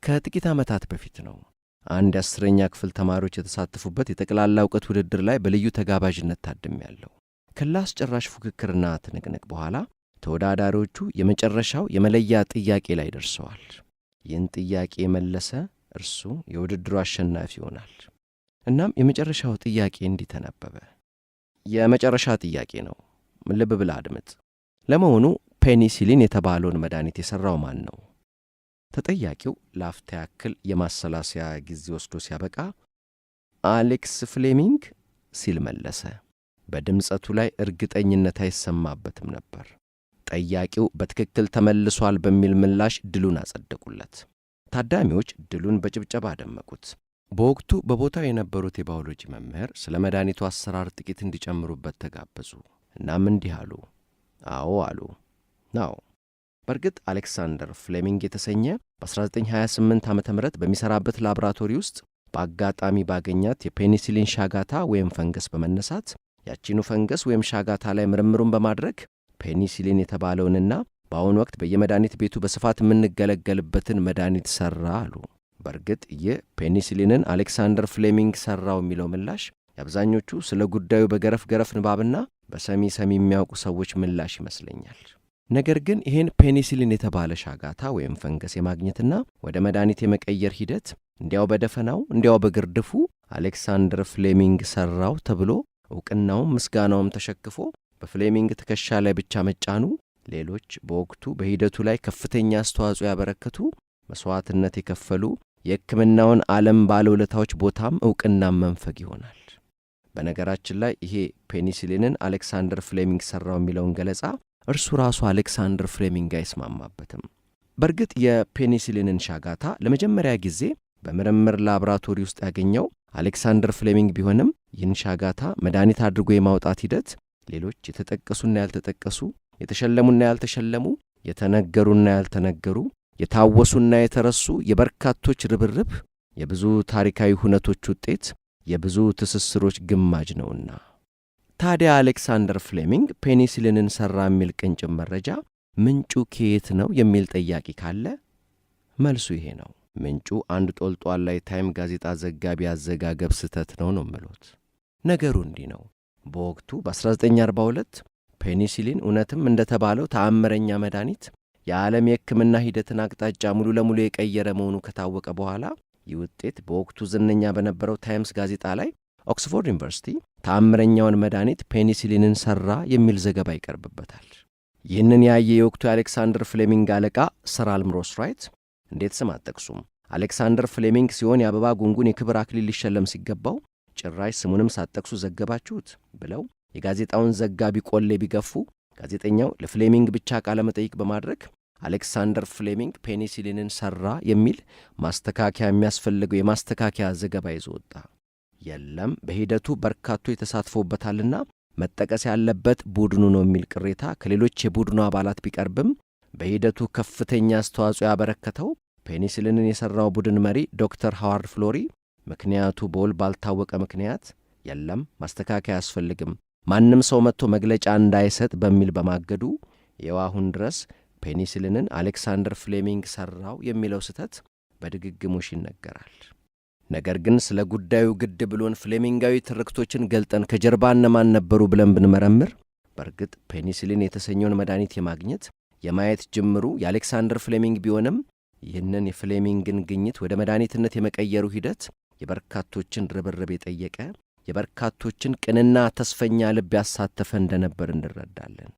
ከጥቂት ዓመታት በፊት ነው። አንድ 10ኛ ክፍል ተማሪዎች የተሳተፉበት የጠቅላላ ዕውቀት ውድድር ላይ በልዩ ተጋባዥነት ታድሜያለሁ። ከላስ ጭራሽ ፉክክርና ትንቅንቅ በኋላ ተወዳዳሪዎቹ የመጨረሻው የመለያ ጥያቄ ላይ ደርሰዋል። ይህን ጥያቄ የመለሰ እርሱ የውድድሩ አሸናፊ ይሆናል። እናም የመጨረሻው ጥያቄ እንዲህ ተነበበ። የመጨረሻ ጥያቄ ነው። ልብ ብለህ አድምጥ። ለመሆኑ ፔኒሲሊን የተባለውን መድኃኒት የሠራው ማን ነው? ተጠያቂው ለአፍታ ያክል የማሰላሰያ ጊዜ ወስዶ ሲያበቃ አሌክስ ፍሌሚንግ ሲል መለሰ። በድምጸቱ ላይ እርግጠኝነት አይሰማበትም ነበር። ጠያቂው በትክክል ተመልሷል በሚል ምላሽ ድሉን አጸደቁለት። ታዳሚዎች ድሉን በጭብጨባ አደመቁት። በወቅቱ በቦታው የነበሩት የባዮሎጂ መምህር ስለ መድኃኒቱ አሰራር ጥቂት እንዲጨምሩበት ተጋበዙ። እናም እንዲህ አሉ። አዎ አሉ። ናው በርግጥ አሌክሳንደር ፍሌሚንግ የተሰኘ በ1928 ዓ.ም በሚሰራበት ላቦራቶሪ ውስጥ በአጋጣሚ ባገኛት የፔኒሲሊን ሻጋታ ወይም ፈንገስ በመነሳት ያቺኑ ፈንገስ ወይም ሻጋታ ላይ ምርምሩን በማድረግ ፔኒሲሊን የተባለውንና በአሁኑ ወቅት በየመድኃኒት ቤቱ በስፋት የምንገለገልበትን መድኃኒት ሠራ አሉ። በርግጥ ይህ ፔኒሲሊንን አሌክሳንደር ፍሌሚንግ ሠራው የሚለው ምላሽ የአብዛኞቹ ስለ ጉዳዩ በገረፍ ገረፍ ንባብና በሰሚ የሚያውቁ ሰዎች ምላሽ ይመስለኛል። ነገር ግን ይህን ፔኒሲሊን የተባለ ሻጋታ ወይም ፈንገስ የማግኘትና ወደ መድኃኒት የመቀየር ሂደት እንዲያው በደፈናው እንዲያው በግርድፉ አሌክሳንደር ፍሌሚንግ ሠራው ተብሎ ዕውቅናውም ምስጋናውም ተሸክፎ በፍሌሚንግ ትከሻ ላይ ብቻ መጫኑ ሌሎች በወቅቱ በሂደቱ ላይ ከፍተኛ አስተዋጽኦ ያበረከቱ መሥዋዕትነት የከፈሉ የሕክምናውን ዓለም ባለውለታዎች ቦታም ዕውቅናም መንፈግ ይሆናል። በነገራችን ላይ ይሄ ፔኒሲሊንን አሌክሳንደር ፍሌሚንግ ሠራው የሚለውን ገለጻ እርሱ ራሱ አሌክሳንደር ፍሌሚንግ አይስማማበትም። በርግጥ የፔኒሲሊንን ሻጋታ ለመጀመሪያ ጊዜ በምርምር ላቦራቶሪ ውስጥ ያገኘው አሌክሳንደር ፍሌሚንግ ቢሆንም ይህን ሻጋታ መድኃኒት አድርጎ የማውጣት ሂደት ሌሎች የተጠቀሱና ያልተጠቀሱ፣ የተሸለሙና ያልተሸለሙ፣ የተነገሩና ያልተነገሩ፣ የታወሱና የተረሱ የበርካቶች ርብርብ፣ የብዙ ታሪካዊ ሁነቶች ውጤት፣ የብዙ ትስስሮች ግማጅ ነውና። ታዲያ አሌክሳንደር ፍሌሚንግ ፔኒሲሊንን ሠራ የሚል ቅንጭብ መረጃ ምንጩ ከየት ነው የሚል ጠያቂ ካለ መልሱ ይሄ ነው። ምንጩ አንድ ጦልጧል ላይ ታይም ጋዜጣ ዘጋቢ አዘጋገብ ስህተት ነው የምሉት። ነገሩ እንዲህ ነው። በወቅቱ በ1942 ፔኒሲሊን እውነትም እንደተባለው ተአምረኛ መድኃኒት የዓለም የሕክምና ሂደትን አቅጣጫ ሙሉ ለሙሉ የቀየረ መሆኑ ከታወቀ በኋላ ይህ ውጤት በወቅቱ ዝነኛ በነበረው ታይምስ ጋዜጣ ላይ ኦክስፎርድ ዩኒቨርሲቲ ተአምረኛውን መድኃኒት ፔኒሲሊንን ሠራ የሚል ዘገባ ይቀርብበታል። ይህንን ያየ የወቅቱ የአሌክሳንደር ፍሌሚንግ አለቃ ሰር አልምሮስ ራይት እንዴት ስም አትጠቅሱም? አሌክሳንደር ፍሌሚንግ ሲሆን የአበባ ጉንጉን የክብር አክሊል ሊሸለም ሲገባው ጭራሽ ስሙንም ሳትጠቅሱ ዘገባችሁት ብለው የጋዜጣውን ዘጋቢ ቆሌ ቢገፉ ጋዜጠኛው ለፍሌሚንግ ብቻ ቃለ መጠይቅ በማድረግ አሌክሳንደር ፍሌሚንግ ፔኒሲሊንን ሠራ የሚል ማስተካከያ የሚያስፈልገው የማስተካከያ ዘገባ ይዞ ወጣ። የለም በሂደቱ በርካቶች ተሳትፎበታልና መጠቀስ ያለበት ቡድኑ ነው የሚል ቅሬታ ከሌሎች የቡድኑ አባላት ቢቀርብም በሂደቱ ከፍተኛ አስተዋጽኦ ያበረከተው ፔኒሲሊንን የሠራው ቡድን መሪ ዶክተር ሃዋርድ ፍሎሪ ምክንያቱ በውል ባልታወቀ ምክንያት የለም ማስተካከያ አያስፈልግም፣ ማንም ሰው መጥቶ መግለጫ እንዳይሰጥ በሚል በማገዱ ይኸው አሁን ድረስ ፔኒሲሊንን አሌክሳንደር ፍሌሚንግ ሠራው የሚለው ስህተት በድግግሞሽ ይነገራል። ነገር ግን ስለ ጉዳዩ ግድ ብሎን ፍሌሚንጋዊ ትርክቶችን ገልጠን ከጀርባ እነማን ነበሩ ብለን ብንመረምር በርግጥ ፔኒሲሊን የተሰኘውን መድኃኒት የማግኘት የማየት ጅምሩ የአሌክሳንደር ፍሌሚንግ ቢሆንም ይህንን የፍሌሚንግን ግኝት ወደ መድኃኒትነት የመቀየሩ ሂደት የበርካቶችን ርብርብ የጠየቀ የበርካቶችን ቅንና ተስፈኛ ልብ ያሳተፈ እንደነበር እንረዳለን።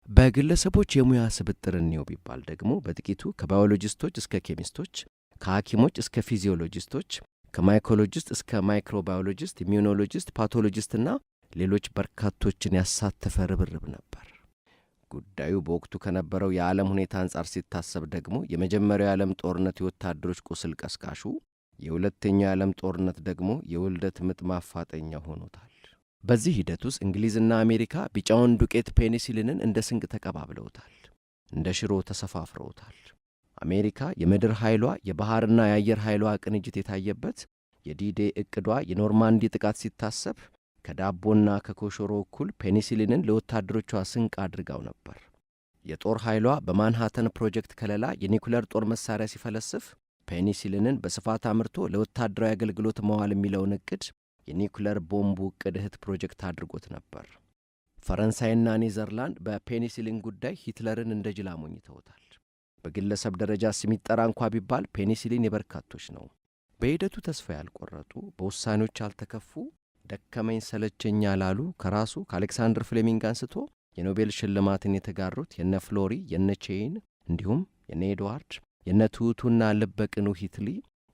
በግለሰቦች የሙያ ስብጥር እንየው ቢባል ደግሞ በጥቂቱ ከባዮሎጂስቶች እስከ ኬሚስቶች፣ ከሐኪሞች እስከ ፊዚዮሎጂስቶች፣ ከማይኮሎጂስት እስከ ማይክሮባዮሎጂስት፣ ኢሚዩኖሎጂስት፣ ፓቶሎጂስትና ሌሎች በርካቶችን ያሳተፈ ርብርብ ነበር። ጉዳዩ በወቅቱ ከነበረው የዓለም ሁኔታ አንጻር ሲታሰብ ደግሞ የመጀመሪያው የዓለም ጦርነት የወታደሮች ቁስል ቀስቃሹ፣ የሁለተኛው የዓለም ጦርነት ደግሞ የውልደት ምጥ ማፋጠኛ ሆኖታል። በዚህ ሂደት ውስጥ እንግሊዝና አሜሪካ ቢጫውን ዱቄት ፔኒሲሊንን እንደ ስንቅ ተቀባብለውታል፣ እንደ ሽሮ ተሰፋፍረውታል። አሜሪካ የምድር ኃይሏ የባህርና የአየር ኃይሏ ቅንጅት የታየበት የዲዴ ዕቅዷ የኖርማንዲ ጥቃት ሲታሰብ ከዳቦና ከኮሾሮ እኩል ፔኒሲሊንን ለወታደሮቿ ስንቅ አድርጋው ነበር። የጦር ኃይሏ በማንሃተን ፕሮጀክት ከለላ የኒኩሌር ጦር መሳሪያ ሲፈለስፍ ፔኒሲሊንን በስፋት አምርቶ ለወታደራዊ አገልግሎት መዋል የሚለውን ዕቅድ የኒውክለር ቦምቡ ዕቅድ እህት ፕሮጀክት አድርጎት ነበር። ፈረንሳይና ኔዘርላንድ በፔኒሲሊን ጉዳይ ሂትለርን እንደ ጅል አሞኝተውታል። በግለሰብ ደረጃ ስም ይጠራ እንኳ ቢባል ፔኒሲሊን የበርካቶች ነው። በሂደቱ ተስፋ ያልቆረጡ፣ በውሳኔዎች ያልተከፉ፣ ደከመኝ ሰለቸኝ ያላሉ ከራሱ ከአሌክሳንደር ፍሌሚንግ አንስቶ የኖቤል ሽልማትን የተጋሩት የነ ፍሎሪ የነ ቼይን እንዲሁም የነ ኤድዋርድ የነ ትሑቱና ልበቅኑ ሂትሊ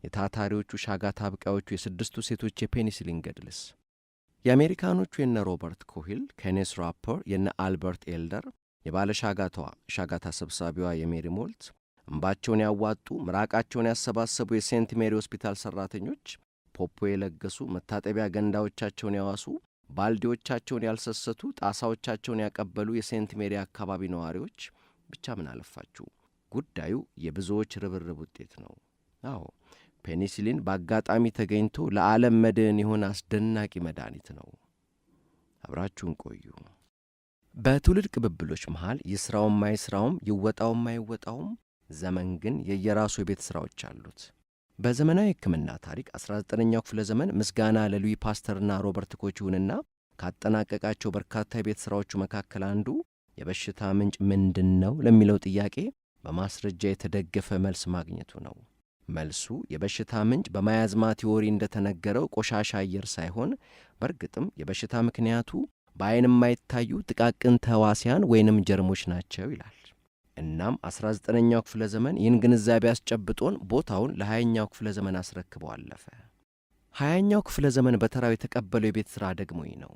የታታሪዎቹ ሻጋታ አብቃዮቹ የስድስቱ ሴቶች የፔኒሲሊን ገድልስ የአሜሪካኖቹ የነ ሮበርት ኮሂል ኬኔስ ራፐር የነ አልበርት ኤልደር የባለ ሻጋታ ሰብሳቢዋ የሜሪ ሞልት እንባቸውን ያዋጡ ምራቃቸውን ያሰባሰቡ የሴንት ሜሪ ሆስፒታል ሠራተኞች ፖፖ የለገሱ መታጠቢያ ገንዳዎቻቸውን ያዋሱ ባልዲዎቻቸውን ያልሰሰቱ ጣሳዎቻቸውን ያቀበሉ የሴንት ሜሪ አካባቢ ነዋሪዎች ብቻ ምን አለፋችሁ ጉዳዩ የብዙዎች ርብርብ ውጤት ነው። አዎ ፔኒሲሊን በአጋጣሚ ተገኝቶ ለዓለም መድህን የሆነ አስደናቂ መድኃኒት ነው። አብራችሁን ቆዩ። በትውልድ ቅብብሎች መሃል ይስራውም አይስራውም ይወጣውም አይወጣውም ዘመን ግን የየራሱ የቤት ሥራዎች አሉት። በዘመናዊ ሕክምና ታሪክ 19ኛው ክፍለ ዘመን ምስጋና ለሉዊ ፓስተርና ሮበርት ኮች ይሁንና ካጠናቀቃቸው በርካታ የቤት ሥራዎቹ መካከል አንዱ የበሽታ ምንጭ ምንድን ነው ለሚለው ጥያቄ በማስረጃ የተደገፈ መልስ ማግኘቱ ነው። መልሱ የበሽታ ምንጭ በማያዝማ ቲዎሪ እንደተነገረው ቆሻሻ አየር ሳይሆን በእርግጥም የበሽታ ምክንያቱ በዓይን የማይታዩ ጥቃቅን ተዋሲያን ወይንም ጀርሞች ናቸው ይላል። እናም 19ኛው ክፍለ ዘመን ይህን ግንዛቤ አስጨብጦን ቦታውን ለ20ኛው ክፍለ ዘመን አስረክበው አለፈ። 20ኛው ክፍለ ዘመን በተራው የተቀበለው የቤት ሥራ ደግሞ ይህ ነው።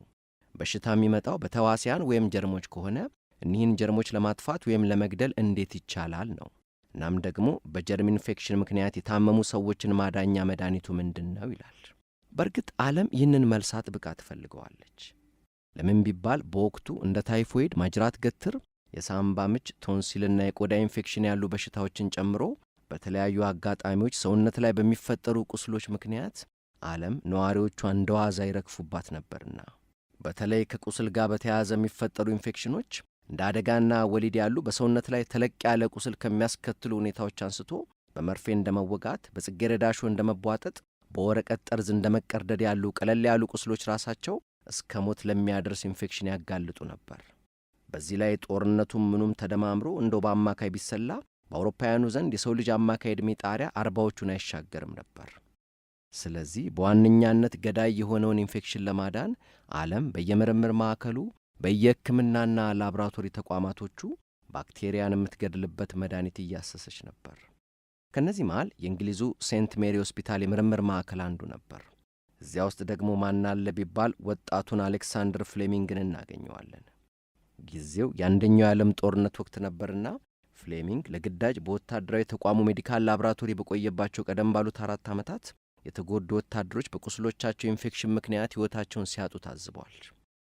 በሽታ የሚመጣው በተዋሲያን ወይም ጀርሞች ከሆነ እኒህን ጀርሞች ለማጥፋት ወይም ለመግደል እንዴት ይቻላል ነው። እናም ደግሞ በጀርም ኢንፌክሽን ምክንያት የታመሙ ሰዎችን ማዳኛ መድኃኒቱ ምንድን ነው ይላል። በእርግጥ ዓለም ይህንን መልስ አጥብቃ ትፈልገዋለች። ለምን ቢባል በወቅቱ እንደ ታይፎይድ፣ ማጅራት ገትር፣ የሳምባ ምች፣ ቶንሲልና የቆዳ ኢንፌክሽን ያሉ በሽታዎችን ጨምሮ በተለያዩ አጋጣሚዎች ሰውነት ላይ በሚፈጠሩ ቁስሎች ምክንያት ዓለም ነዋሪዎቿ እንደ ዋዛ ይረግፉባት ነበርና በተለይ ከቁስል ጋር በተያያዘ የሚፈጠሩ ኢንፌክሽኖች እንደ አደጋና ወሊድ ያሉ በሰውነት ላይ ተለቅ ያለ ቁስል ከሚያስከትሉ ሁኔታዎች አንስቶ በመርፌ እንደመወጋት፣ በጽጌረዳ እሾህ እንደመቧጠጥ፣ በወረቀት ጠርዝ እንደመቀርደድ ያሉ ቀለል ያሉ ቁስሎች ራሳቸው እስከ ሞት ለሚያደርስ ኢንፌክሽን ያጋልጡ ነበር። በዚህ ላይ ጦርነቱም ምኑም ተደማምሮ እንደው በአማካይ ቢሰላ በአውሮፓውያኑ ዘንድ የሰው ልጅ አማካይ ዕድሜ ጣሪያ 40ዎቹን አይሻገርም ነበር። ስለዚህ በዋነኛነት ገዳይ የሆነውን ኢንፌክሽን ለማዳን ዓለም በየምርምር ማዕከሉ በየሕክምናና ላቦራቶሪ ተቋማቶቹ ባክቴሪያን የምትገድልበት መድኃኒት እያሰሰች ነበር። ከእነዚህ መሃል የእንግሊዙ ሴንት ሜሪ ሆስፒታል የምርምር ማዕከል አንዱ ነበር። እዚያ ውስጥ ደግሞ ማናለ ቢባል ወጣቱን አሌክሳንደር ፍሌሚንግን እናገኘዋለን። ጊዜው የአንደኛው የዓለም ጦርነት ወቅት ነበርና ፍሌሚንግ ለግዳጅ በወታደራዊ ተቋሙ ሜዲካል ላቦራቶሪ በቆየባቸው ቀደም ባሉት 4 ዓመታት የተጎዱ ወታደሮች በቁስሎቻቸው ኢንፌክሽን ምክንያት ሕይወታቸውን ሲያጡ ታዝበዋል።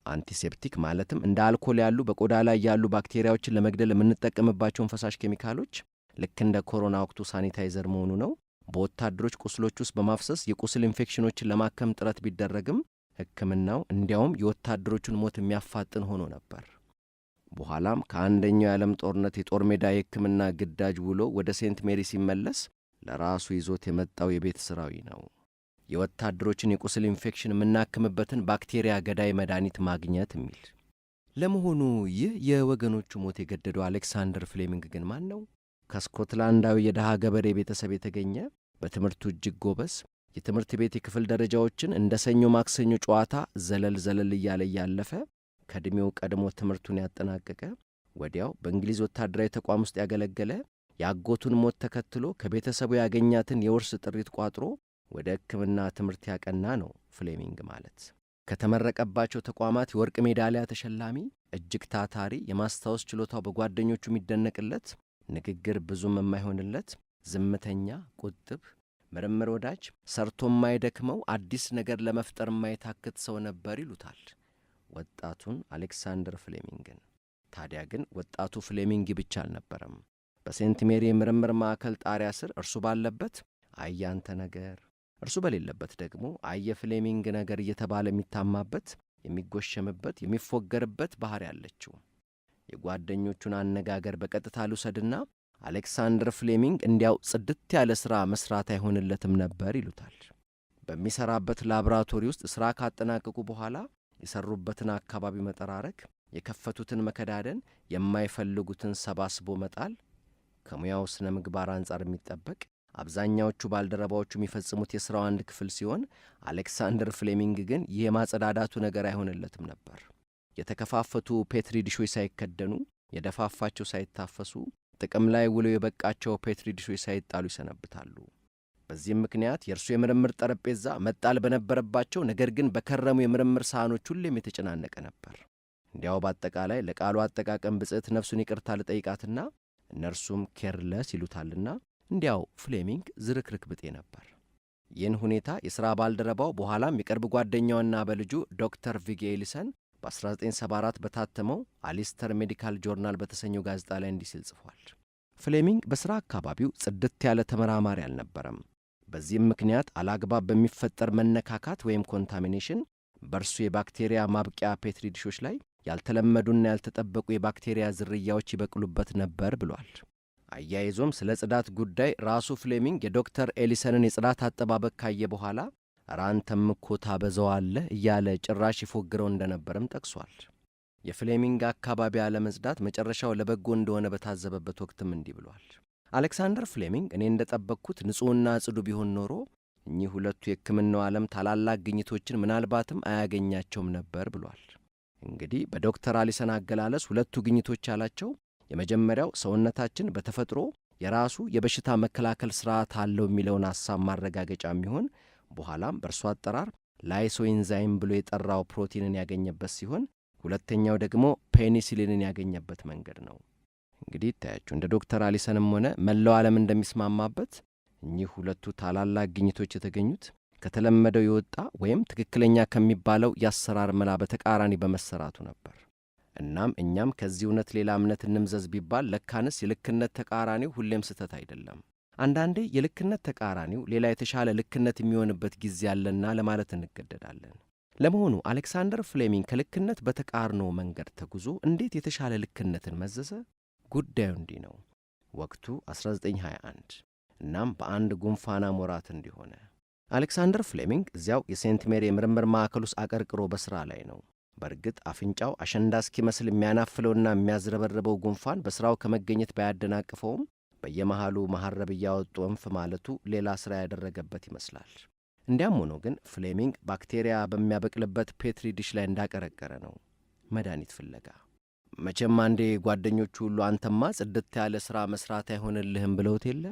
አንቲሴፕቲክ ማለትም እንደ አልኮል ያሉ በቆዳ ላይ ያሉ ባክቴሪያዎችን ለመግደል የምንጠቀምባቸውን ፈሳሽ ኬሚካሎች ልክ እንደ ኮሮና ወቅቱ ሳኒታይዘር መሆኑ ነው በወታደሮች ቁስሎች ውስጥ በማፍሰስ የቁስል ኢንፌክሽኖችን ለማከም ጥረት ቢደረግም ሕክምናው እንዲያውም የወታደሮቹን ሞት የሚያፋጥን ሆኖ ነበር። በኋላም ከአንደኛው የዓለም ጦርነት የጦር ሜዳ የሕክምና ግዳጅ ውሎ ወደ ሴንት ሜሪ ሲመለስ ለራሱ ይዞት የመጣው የቤት ሥራዊ ነው። የወታደሮችን የቁስል ኢንፌክሽን የምናክምበትን ባክቴሪያ ገዳይ መድኃኒት ማግኘት የሚል። ለመሆኑ ይህ የወገኖቹ ሞት የገደደው አሌክሳንደር ፍሌሚንግ ግን ማን ነው? ከስኮትላንዳዊ የድሃ ገበሬ ቤተሰብ የተገኘ በትምህርቱ እጅግ ጎበዝ፣ የትምህርት ቤት የክፍል ደረጃዎችን እንደ ሰኞ ማክሰኞ ጨዋታ ዘለል እያለ እያለፈ ከዕድሜው ቀድሞ ትምህርቱን ያጠናቀቀ፣ ወዲያው በእንግሊዝ ወታደራዊ ተቋም ውስጥ ያገለገለ፣ የአጎቱን ሞት ተከትሎ ከቤተሰቡ ያገኛትን የውርስ ጥሪት ቋጥሮ ወደ ሕክምና ትምህርት ያቀና ነው ፍሌሚንግ ማለት። ከተመረቀባቸው ተቋማት የወርቅ ሜዳሊያ ተሸላሚ፣ እጅግ ታታሪ፣ የማስታወስ ችሎታው በጓደኞቹ የሚደነቅለት፣ ንግግር ብዙም የማይሆንለት፣ ዝምተኛ፣ ቁጥብ፣ ምርምር ወዳጅ፣ ሰርቶ የማይደክመው፣ አዲስ ነገር ለመፍጠር የማይታክት ሰው ነበር ይሉታል ወጣቱን አሌክሳንደር ፍሌሚንግን። ታዲያ ግን ወጣቱ ፍሌሚንግ ብቻ አልነበረም። በሴንት ሜሪ የምርምር ማዕከል ጣሪያ ስር እርሱ ባለበት አያንተ ነገር፣ እርሱ በሌለበት ደግሞ አየ ፍሌሚንግ ነገር እየተባለ የሚታማበት፣ የሚጎሸምበት፣ የሚፎገርበት ባህሪ ያለችው። የጓደኞቹን አነጋገር በቀጥታ ልውሰድና አሌክሳንደር ፍሌሚንግ እንዲያው ጽድት ያለ ሥራ መሥራት አይሆንለትም ነበር ይሉታል። በሚሠራበት ላቦራቶሪ ውስጥ ሥራ ካጠናቀቁ በኋላ የሠሩበትን አካባቢ መጠራረግ፣ የከፈቱትን መከዳደን፣ የማይፈልጉትን ሰባስቦ መጣል ከሙያው ስነ ምግባር አንጻር የሚጠበቅ አብዛኛዎቹ ባልደረባዎቹ የሚፈጽሙት የሥራው አንድ ክፍል ሲሆን አሌክሳንደር ፍሌሚንግ ግን ይህ የማጸዳዳቱ ነገር አይሆንለትም ነበር። የተከፋፈቱ ፔትሪ ዲሾች ሳይከደኑ፣ የደፋፋቸው ሳይታፈሱ፣ ጥቅም ላይ ውለው የበቃቸው ፔትሪ ዲሾች ሳይጣሉ ይሰነብታሉ። በዚህም ምክንያት የእርሱ የምርምር ጠረጴዛ መጣል በነበረባቸው ነገር ግን በከረሙ የምርምር ሳህኖች ሁሌም የተጨናነቀ ነበር። እንዲያው በአጠቃላይ ለቃሉ አጠቃቀም ብጽዕት ነፍሱን ይቅርታ ልጠይቃትና እነርሱም ኬርለስ ይሉታልና እንዲያው ፍሌሚንግ ዝርክርክ ብጤ ነበር። ይህን ሁኔታ የሥራ ባልደረባው በኋላም የቅርብ ጓደኛውና በልጁ ዶክተር ቪግ ኤሊሰን በ1974 በታተመው አሊስተር ሜዲካል ጆርናል በተሰኘው ጋዜጣ ላይ እንዲህ ሲል ጽፏል። ፍሌሚንግ በሥራ አካባቢው ጽድት ያለ ተመራማሪ አልነበረም። በዚህም ምክንያት አላግባብ በሚፈጠር መነካካት ወይም ኮንታሚኔሽን በእርሱ የባክቴሪያ ማብቂያ ፔትሪ ዲሾች ላይ ያልተለመዱና ያልተጠበቁ የባክቴሪያ ዝርያዎች ይበቅሉበት ነበር ብሏል። አያይዞም ስለ ጽዳት ጉዳይ ራሱ ፍሌሚንግ የዶክተር ኤሊሰንን የጽዳት አጠባበቅ ካየ በኋላ ኧረ አንተም እኮ ታበዛዋለህ እያለ ጭራሽ ይፎግረው እንደነበርም ጠቅሷል። የፍሌሚንግ አካባቢ አለመጽዳት መጨረሻው ለበጎ እንደሆነ በታዘበበት ወቅትም እንዲህ ብሏል። አሌክሳንደር ፍሌሚንግ እኔ እንደጠበቅኩት ንጹሕና ጽዱ ቢሆን ኖሮ እኚህ ሁለቱ የሕክምናው ዓለም ታላላቅ ግኝቶችን ምናልባትም አያገኛቸውም ነበር ብሏል። እንግዲህ በዶክተር አሊሰን አገላለጽ ሁለቱ ግኝቶች ያላቸው የመጀመሪያው ሰውነታችን በተፈጥሮ የራሱ የበሽታ መከላከል ሥርዓት አለው የሚለውን ሐሳብ ማረጋገጫ የሚሆን በኋላም በእርሱ አጠራር ላይሶኢንዛይም ብሎ የጠራው ፕሮቲንን ያገኘበት ሲሆን ሁለተኛው ደግሞ ፔኒሲሊንን ያገኘበት መንገድ ነው። እንግዲህ ይታያችሁ እንደ ዶክተር አሊሰንም ሆነ መላው ዓለም እንደሚስማማበት እኚህ ሁለቱ ታላላቅ ግኝቶች የተገኙት ከተለመደው የወጣ ወይም ትክክለኛ ከሚባለው የአሰራር መላ በተቃራኒ በመሰራቱ ነበር። እናም እኛም ከዚህ እውነት ሌላ እምነት እንምዘዝ ቢባል ለካንስ የልክነት ተቃራኒው ሁሌም ስህተት አይደለም። አንዳንዴ የልክነት ተቃራኒው ሌላ የተሻለ ልክነት የሚሆንበት ጊዜ አለና ለማለት እንገደዳለን። ለመሆኑ አሌክሳንደር ፍሌሚንግ ከልክነት በተቃርኖ መንገድ ተጉዞ እንዴት የተሻለ ልክነትን መዘዘ? ጉዳዩ እንዲህ ነው። ወቅቱ 1921 እናም በአንድ ጉንፋን አሞራት እንዲሆነ አሌክሳንደር ፍሌሚንግ እዚያው የሴንት ሜሪ የምርምር ማዕከል ውስጥ አቀርቅሮ በሥራ ላይ ነው። በእርግጥ አፍንጫው አሸንዳ እስኪመስል የሚያናፍለውና የሚያዝረበርበው ጉንፋን በሥራው ከመገኘት ባያደናቅፈውም በየመሃሉ መሐረብ እያወጡ እንፍ ማለቱ ሌላ ሥራ ያደረገበት ይመስላል። እንዲያም ሆኖ ግን ፍሌሚንግ ባክቴሪያ በሚያበቅልበት ፔትሪ ዲሽ ላይ እንዳቀረቀረ ነው። መድኃኒት ፍለጋ መቼም አንዴ ጓደኞቹ ሁሉ አንተማ ጽድት ያለ ሥራ መሥራት አይሆንልህም ብለውት የለ።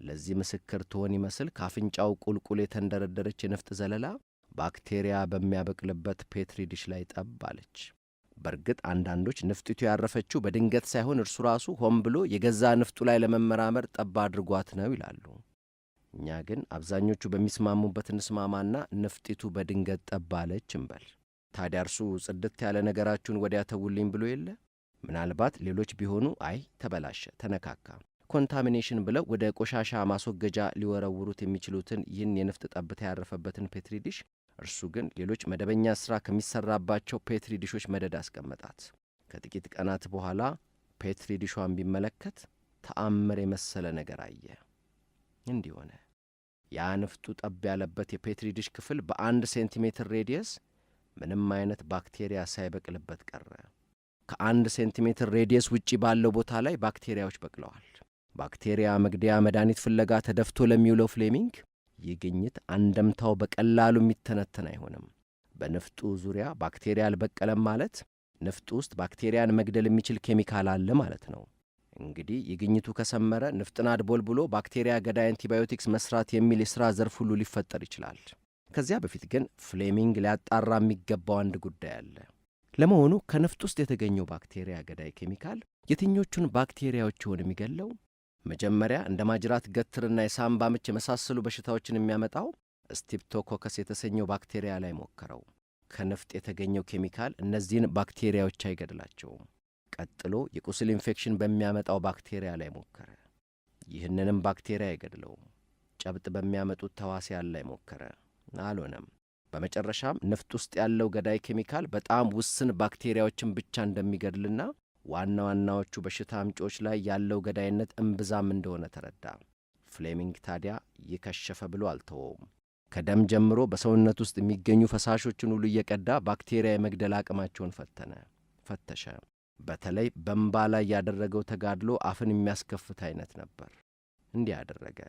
ለዚህ ምስክር ትሆን ይመስል ካፍንጫው ቁልቁል የተንደረደረች የንፍጥ ዘለላ ባክቴሪያ በሚያበቅልበት ፔትሪ ዲሽ ላይ ጠብ አለች። በእርግጥ አንዳንዶች ንፍጢቱ ያረፈችው በድንገት ሳይሆን እርሱ ራሱ ሆን ብሎ የገዛ ንፍጡ ላይ ለመመራመር ጠብ አድርጓት ነው ይላሉ። እኛ ግን አብዛኞቹ በሚስማሙበት እንስማማና ንፍጢቱ በድንገት ጠብ አለች እንበል። ታዲያ እርሱ ጽድት ያለ ነገራችሁን ወዲያ ተውልኝ ብሎ የለ? ምናልባት ሌሎች ቢሆኑ አይ ተበላሸ፣ ተነካካ፣ ኮንታሚኔሽን ብለው ወደ ቆሻሻ ማስወገጃ ሊወረውሩት የሚችሉትን ይህን የንፍጥ ጠብታ ያረፈበትን ፔትሪ ዲሽ እርሱ ግን ሌሎች መደበኛ ሥራ ከሚሠራባቸው ፔትሪ ዲሾች መደድ አስቀመጣት። ከጥቂት ቀናት በኋላ ፔትሪ ዲሿን ቢመለከት ተአምር የመሰለ ነገር አየ። እንዲህ ሆነ። ያ ንፍጡ ጠብ ያለበት የፔትሪ ዲሽ ክፍል በ1 ሴንቲሜትር ሬዲየስ ምንም አይነት ባክቴሪያ ሳይበቅልበት ቀረ። ከ1 ሴንቲሜትር ሬዲየስ ውጪ ባለው ቦታ ላይ ባክቴሪያዎች በቅለዋል። ባክቴሪያ መግደያ መድኃኒት ፍለጋ ተደፍቶ ለሚውለው ፍሌሚንግ ይህ ግኝት አንደምታው በቀላሉ የሚተነተን አይሆንም። በንፍጡ ዙሪያ ባክቴሪያ አልበቀለም ማለት ንፍጡ ውስጥ ባክቴሪያን መግደል የሚችል ኬሚካል አለ ማለት ነው። እንግዲህ የግኝቱ ከሰመረ ንፍጥን አድቦልብሎ ባክቴሪያ ገዳይ አንቲባዮቲክስ መስራት የሚል የሥራ ዘርፍ ሁሉ ሊፈጠር ይችላል። ከዚያ በፊት ግን ፍሌሚንግ ሊያጣራ የሚገባው አንድ ጉዳይ አለ። ለመሆኑ ከንፍጥ ውስጥ የተገኘው ባክቴሪያ ገዳይ ኬሚካል የትኞቹን ባክቴሪያዎች ይሆን የሚገለው? መጀመሪያ እንደ ማጅራት ገትርና የሳምባ ምች የመሳሰሉ በሽታዎችን የሚያመጣው ስቴፕቶኮከስ የተሰኘው ባክቴሪያ ላይ ሞከረው። ከንፍጥ የተገኘው ኬሚካል እነዚህን ባክቴሪያዎች አይገድላቸውም። ቀጥሎ የቁስል ኢንፌክሽን በሚያመጣው ባክቴሪያ ላይ ሞከረ። ይህንንም ባክቴሪያ አይገድለውም። ጨብጥ በሚያመጡት ተዋሲያን ላይ ሞከረ። አልሆነም። በመጨረሻም ንፍጥ ውስጥ ያለው ገዳይ ኬሚካል በጣም ውስን ባክቴሪያዎችን ብቻ እንደሚገድልና ዋና ዋናዎቹ በሽታ አምጪዎች ላይ ያለው ገዳይነት እምብዛም እንደሆነ ተረዳ። ፍሌሚንግ ታዲያ ይከሸፈ ብሎ አልተወውም። ከደም ጀምሮ በሰውነት ውስጥ የሚገኙ ፈሳሾችን ሁሉ እየቀዳ ባክቴሪያ የመግደል አቅማቸውን ፈተሸ። በተለይ በእምባ ላይ ያደረገው ተጋድሎ አፍን የሚያስከፍት አይነት ነበር። እንዲህ አደረገ።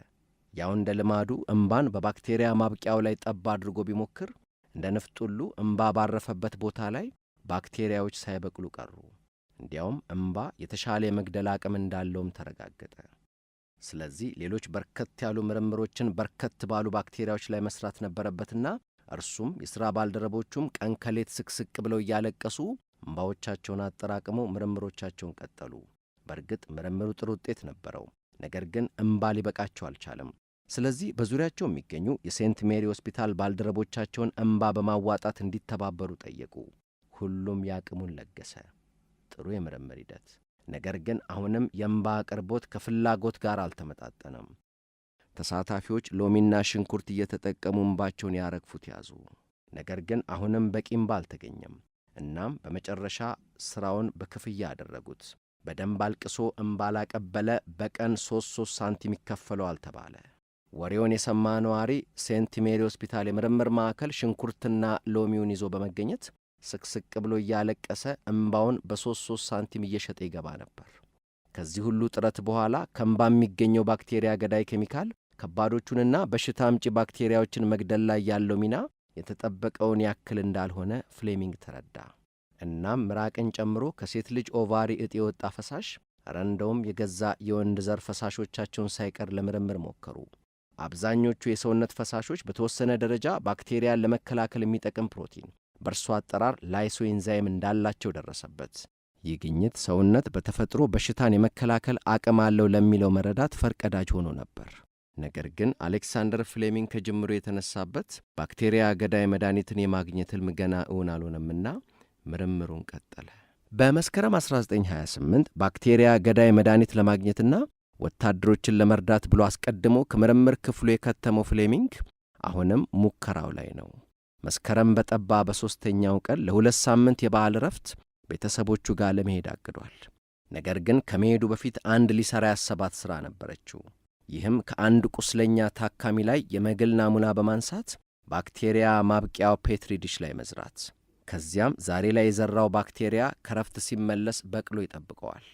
ያው እንደ ልማዱ እምባን በባክቴሪያ ማብቂያው ላይ ጠብ አድርጎ ቢሞክር እንደ ንፍጥ ሁሉ እምባ ባረፈበት ቦታ ላይ ባክቴሪያዎች ሳይበቅሉ ቀሩ። እንዲያውም እምባ የተሻለ የመግደል አቅም እንዳለውም ተረጋገጠ። ስለዚህ ሌሎች በርከት ያሉ ምርምሮችን በርከት ባሉ ባክቴሪያዎች ላይ መስራት ነበረበትና እርሱም የሥራ ባልደረቦቹም ቀን ከሌት ስቅስቅ ብለው እያለቀሱ እምባዎቻቸውን አጠራቅመው ምርምሮቻቸውን ቀጠሉ። በእርግጥ ምርምሩ ጥሩ ውጤት ነበረው። ነገር ግን እምባ ሊበቃቸው አልቻለም። ስለዚህ በዙሪያቸው የሚገኙ የሴንት ሜሪ ሆስፒታል ባልደረቦቻቸውን እምባ በማዋጣት እንዲተባበሩ ጠየቁ። ሁሉም ያቅሙን ለገሰ። ጥሩ የምርምር ሂደት። ነገር ግን አሁንም የእምባ አቅርቦት ከፍላጎት ጋር አልተመጣጠነም። ተሳታፊዎች ሎሚና ሽንኩርት እየተጠቀሙ እምባቸውን ያረግፉት ያዙ። ነገር ግን አሁንም በቂ እምባ አልተገኘም። እናም በመጨረሻ ሥራውን በክፍያ አደረጉት። በደንብ አልቅሶ እምባ ላቀበለ በቀን 3 ሳንቲም ይከፈለዋል ተባለ። ወሬውን የሰማ ነዋሪ ሴንት ሜሪ ሆስፒታል የምርምር ማዕከል ሽንኩርትና ሎሚውን ይዞ በመገኘት ስቅስቅ ብሎ እያለቀሰ እምባውን በ3 ሳንቲም እየሸጠ ይገባ ነበር። ከዚህ ሁሉ ጥረት በኋላ ከእምባ የሚገኘው ባክቴሪያ ገዳይ ኬሚካል ከባዶቹንና በሽታ አምጪ ባክቴሪያዎችን መግደል ላይ ያለው ሚና የተጠበቀውን ያክል እንዳልሆነ ፍሌሚንግ ተረዳ። እናም ምራቅን ጨምሮ ከሴት ልጅ ኦቫሪ እጢ የወጣ ፈሳሽ፣ ኧረ እንደውም የገዛ የወንድ ዘር ፈሳሾቻቸውን ሳይቀር ለምርምር ሞከሩ። አብዛኞቹ የሰውነት ፈሳሾች በተወሰነ ደረጃ ባክቴሪያን ለመከላከል የሚጠቅም ፕሮቲን፣ በእርሱ አጠራር ላይሶኤንዛይም እንዳላቸው ደረሰበት። ይህ ግኝት ሰውነት በተፈጥሮ በሽታን የመከላከል አቅም አለው ለሚለው መረዳት ፈርቀዳጅ ሆኖ ነበር። ነገር ግን አሌክሳንደር ፍሌሚንግ ከጅምሮ የተነሳበት ባክቴሪያ ገዳይ መድኃኒትን የማግኘት ሕልም ገና እውን አልሆነምና ምርምሩን ቀጠለ። በመስከረም 1928 ባክቴሪያ ገዳይ መድኃኒት ለማግኘትና ወታደሮችን ለመርዳት ብሎ አስቀድሞ ከምርምር ክፍሉ የከተመው ፍሌሚንግ አሁንም ሙከራው ላይ ነው። መስከረም በጠባ በሦስተኛው ቀን ለ2 ሳምንት የበዓል ረፍት ቤተሰቦቹ ጋር ለመሄድ አቅዷል። ነገር ግን ከመሄዱ በፊት አንድ ሊሠራ ያሰባት ሥራ ነበረችው። ይህም ከአንድ ቁስለኛ ታካሚ ላይ የመግል ናሙና በማንሳት ባክቴሪያ ማብቂያው ፔትሪ ዲሽ ላይ መዝራት። ከዚያም ዛሬ ላይ የዘራው ባክቴሪያ ከረፍት ሲመለስ በቅሎ ይጠብቀዋል።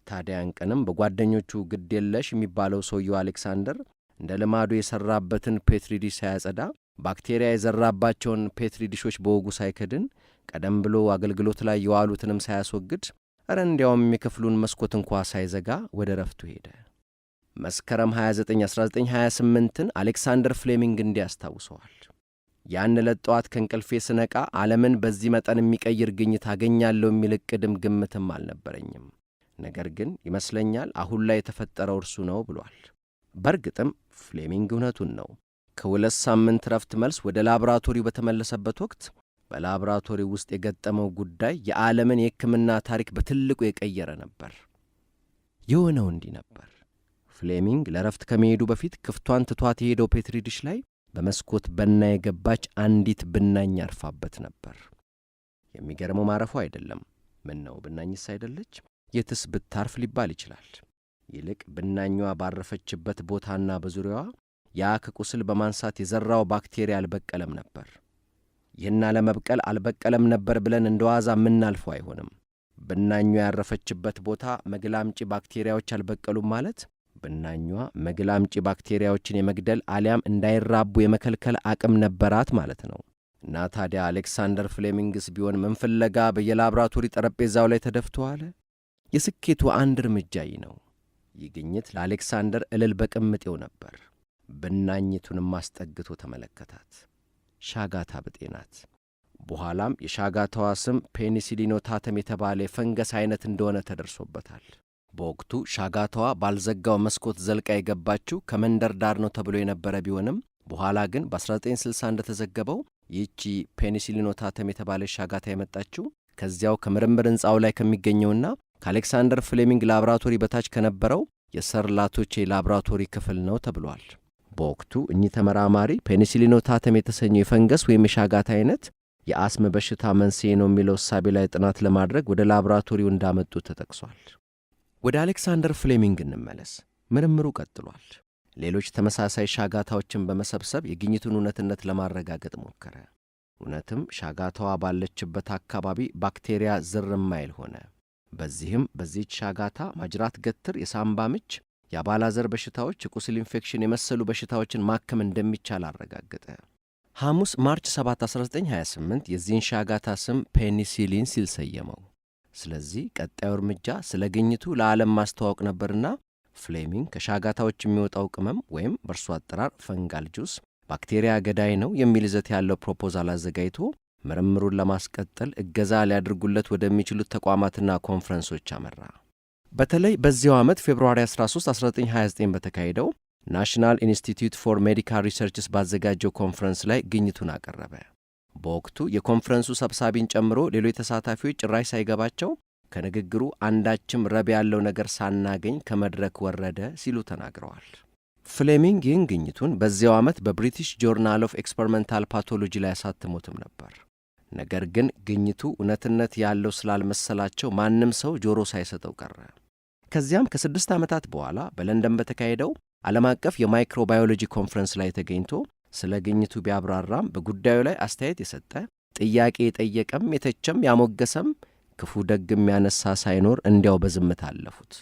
ታዲያን ቀንም በጓደኞቹ ግድ የለሽ የሚባለው ሰውየው አሌክሳንደር እንደ ልማዱ የሠራበትን ፔትሪ ዲሽ ሳያጸዳ ባክቴሪያ የዘራባቸውን ፔትሪ ዲሾች በወጉ ሳይከድን ቀደም ብሎ አገልግሎት ላይ የዋሉትንም ሳያስወግድ ኧረ እንዲያውም የክፍሉን መስኮት እንኳ ሳይዘጋ ወደ ረፍቱ ሄደ። መስከረም 29 1928ን አሌክሳንደር ፍሌሚንግ እንዲያስታውሰዋል። ያን ዕለት ጠዋት ከእንቅልፌ ስነቃ ዓለምን በዚህ መጠን የሚቀይር ግኝት አገኛለሁ የሚል ዕቅድም ግምትም አልነበረኝም። ነገር ግን ይመስለኛል አሁን ላይ የተፈጠረው እርሱ ነው ብሏል። በእርግጥም ፍሌሚንግ እውነቱን ነው። ከ2 ሳምንት ረፍት መልስ ወደ ላቦራቶሪው በተመለሰበት ወቅት በላቦራቶሪው ውስጥ የገጠመው ጉዳይ የዓለምን የሕክምና ታሪክ በትልቁ የቀየረ ነበር። የሆነው እንዲህ ነበር። ፍሌሚንግ ለረፍት ከመሄዱ በፊት ክፍቷን ትቷት የሄደው ፔትሪ ዲሽ ላይ በመስኮት በና የገባች አንዲት ብናኝ አርፋበት ነበር። የሚገርመው ማረፉ አይደለም። ምን ነው ብናኝስ አይደለች? የትስ ብታርፍ ሊባል ይችላል። ይልቅ ብናኟ ባረፈችበት ቦታና በዙሪያዋ ያ ከቁስል በማንሳት የዘራው ባክቴሪያ አልበቀለም ነበር። ይህን አለመብቀል አልበቀለም ነበር ብለን እንደዋዛ የምናልፈው አይሆንም። ብናኟ ያረፈችበት ቦታ መግል አምጪ ባክቴሪያዎች አልበቀሉም ማለት ብናኟ መግል አምጪ ባክቴሪያዎችን የመግደል አሊያም እንዳይራቡ የመከልከል አቅም ነበራት ማለት ነው። እና ታዲያ አሌክሳንደር ፍሌሚንግስ ቢሆን ምን ፍለጋ በየላቦራቶሪ ጠረጴዛው ላይ ተደፍቶ አለ? የስኬቱ አንድ እርምጃ ይህ ነው። ይህ ግኝት ለአሌክሳንደር እልል በቅምጤው ነበር። ብናኝቱንም አስጠግቶ ተመለከታት። ሻጋታ ብጤ ናት። በኋላም የሻጋታዋ ስም ፔኒሲሊኖታተም የተባለ የፈንገስ አይነት እንደሆነ ተደርሶበታል። በወቅቱ ሻጋታዋ ባልዘጋው መስኮት ዘልቃ የገባችው ከመንደር ዳር ነው ተብሎ የነበረ ቢሆንም በኋላ ግን በ1960 እንደተዘገበው ይህቺ ፔኒሲሊኖታተም የተባለ ሻጋታ የመጣችው ከዚያው ከምርምር ሕንፃው ላይ ከሚገኘውና ከአሌክሳንደር ፍሌሚንግ ላቦራቶሪ በታች ከነበረው የሰር ላቶቼ ላቦራቶሪ ክፍል ነው ተብሏል። በወቅቱ እኚህ ተመራማሪ ፔኒሲሊኖታተም የተሰኘው የፈንገስ ወይም የሻጋታ አይነት የአስም በሽታ መንስኤ ነው የሚለው እሳቤ ላይ ጥናት ለማድረግ ወደ ላቦራቶሪው እንዳመጡ ተጠቅሷል። ወደ አሌክሳንደር ፍሌሚንግ እንመለስ። ምርምሩ ቀጥሏል። ሌሎች ተመሳሳይ ሻጋታዎችን በመሰብሰብ የግኝቱን እውነትነት ለማረጋገጥ ሞከረ። እውነትም ሻጋታዋ ባለችበት አካባቢ ባክቴሪያ ዝር የማይል ሆነ። በዚህም በዚህች ሻጋታ ማጅራት ገትር፣ የሳምባ ምች፣ የአባላዘር በሽታዎች፣ የቁስል ኢንፌክሽን የመሰሉ በሽታዎችን ማከም እንደሚቻል አረጋገጠ። ሐሙስ ማርች 7 1928 የዚህን ሻጋታ ስም ፔኒሲሊን ሲል ሰየመው። ስለዚህ ቀጣዩ እርምጃ ስለ ግኝቱ ለዓለም ማስተዋወቅ ነበርና ፍሌሚንግ ከሻጋታዎች የሚወጣው ቅመም ወይም በእርሱ አጠራር ፈንጋል ጁስ ባክቴሪያ ገዳይ ነው የሚል ይዘት ያለው ፕሮፖዛል አዘጋጅቶ ምርምሩን ለማስቀጠል እገዛ ሊያደርጉለት ወደሚችሉት ተቋማትና ኮንፈረንሶች አመራ። በተለይ በዚያው ዓመት ፌብሩዋሪ 13 1929 በተካሄደው ናሽናል ኢንስቲትዩት ፎር ሜዲካል ሪሰርችስ ባዘጋጀው ኮንፈረንስ ላይ ግኝቱን አቀረበ። በወቅቱ የኮንፈረንሱ ሰብሳቢን ጨምሮ ሌሎች ተሳታፊዎች ጭራሽ ሳይገባቸው ከንግግሩ አንዳችም ረብ ያለው ነገር ሳናገኝ ከመድረክ ወረደ ሲሉ ተናግረዋል። ፍሌሚንግ ይህን ግኝቱን በዚያው ዓመት በብሪቲሽ ጆርናል ኦፍ ኤክስፐሪመንታል ፓቶሎጂ ላይ ያሳትሞትም ነበር። ነገር ግን ግኝቱ እውነትነት ያለው ስላልመሰላቸው ማንም ሰው ጆሮ ሳይሰጠው ቀረ። ከዚያም ከ6 ዓመታት በኋላ በለንደን በተካሄደው ዓለም አቀፍ የማይክሮባዮሎጂ ኮንፈረንስ ላይ ተገኝቶ ስለ ግኝቱ ቢያብራራም በጉዳዩ ላይ አስተያየት የሰጠ፣ ጥያቄ የጠየቀም፣ የተቸም፣ ያሞገሰም፣ ክፉ ደግም ያነሳ ሳይኖር እንዲያው በዝምታ አለፉት።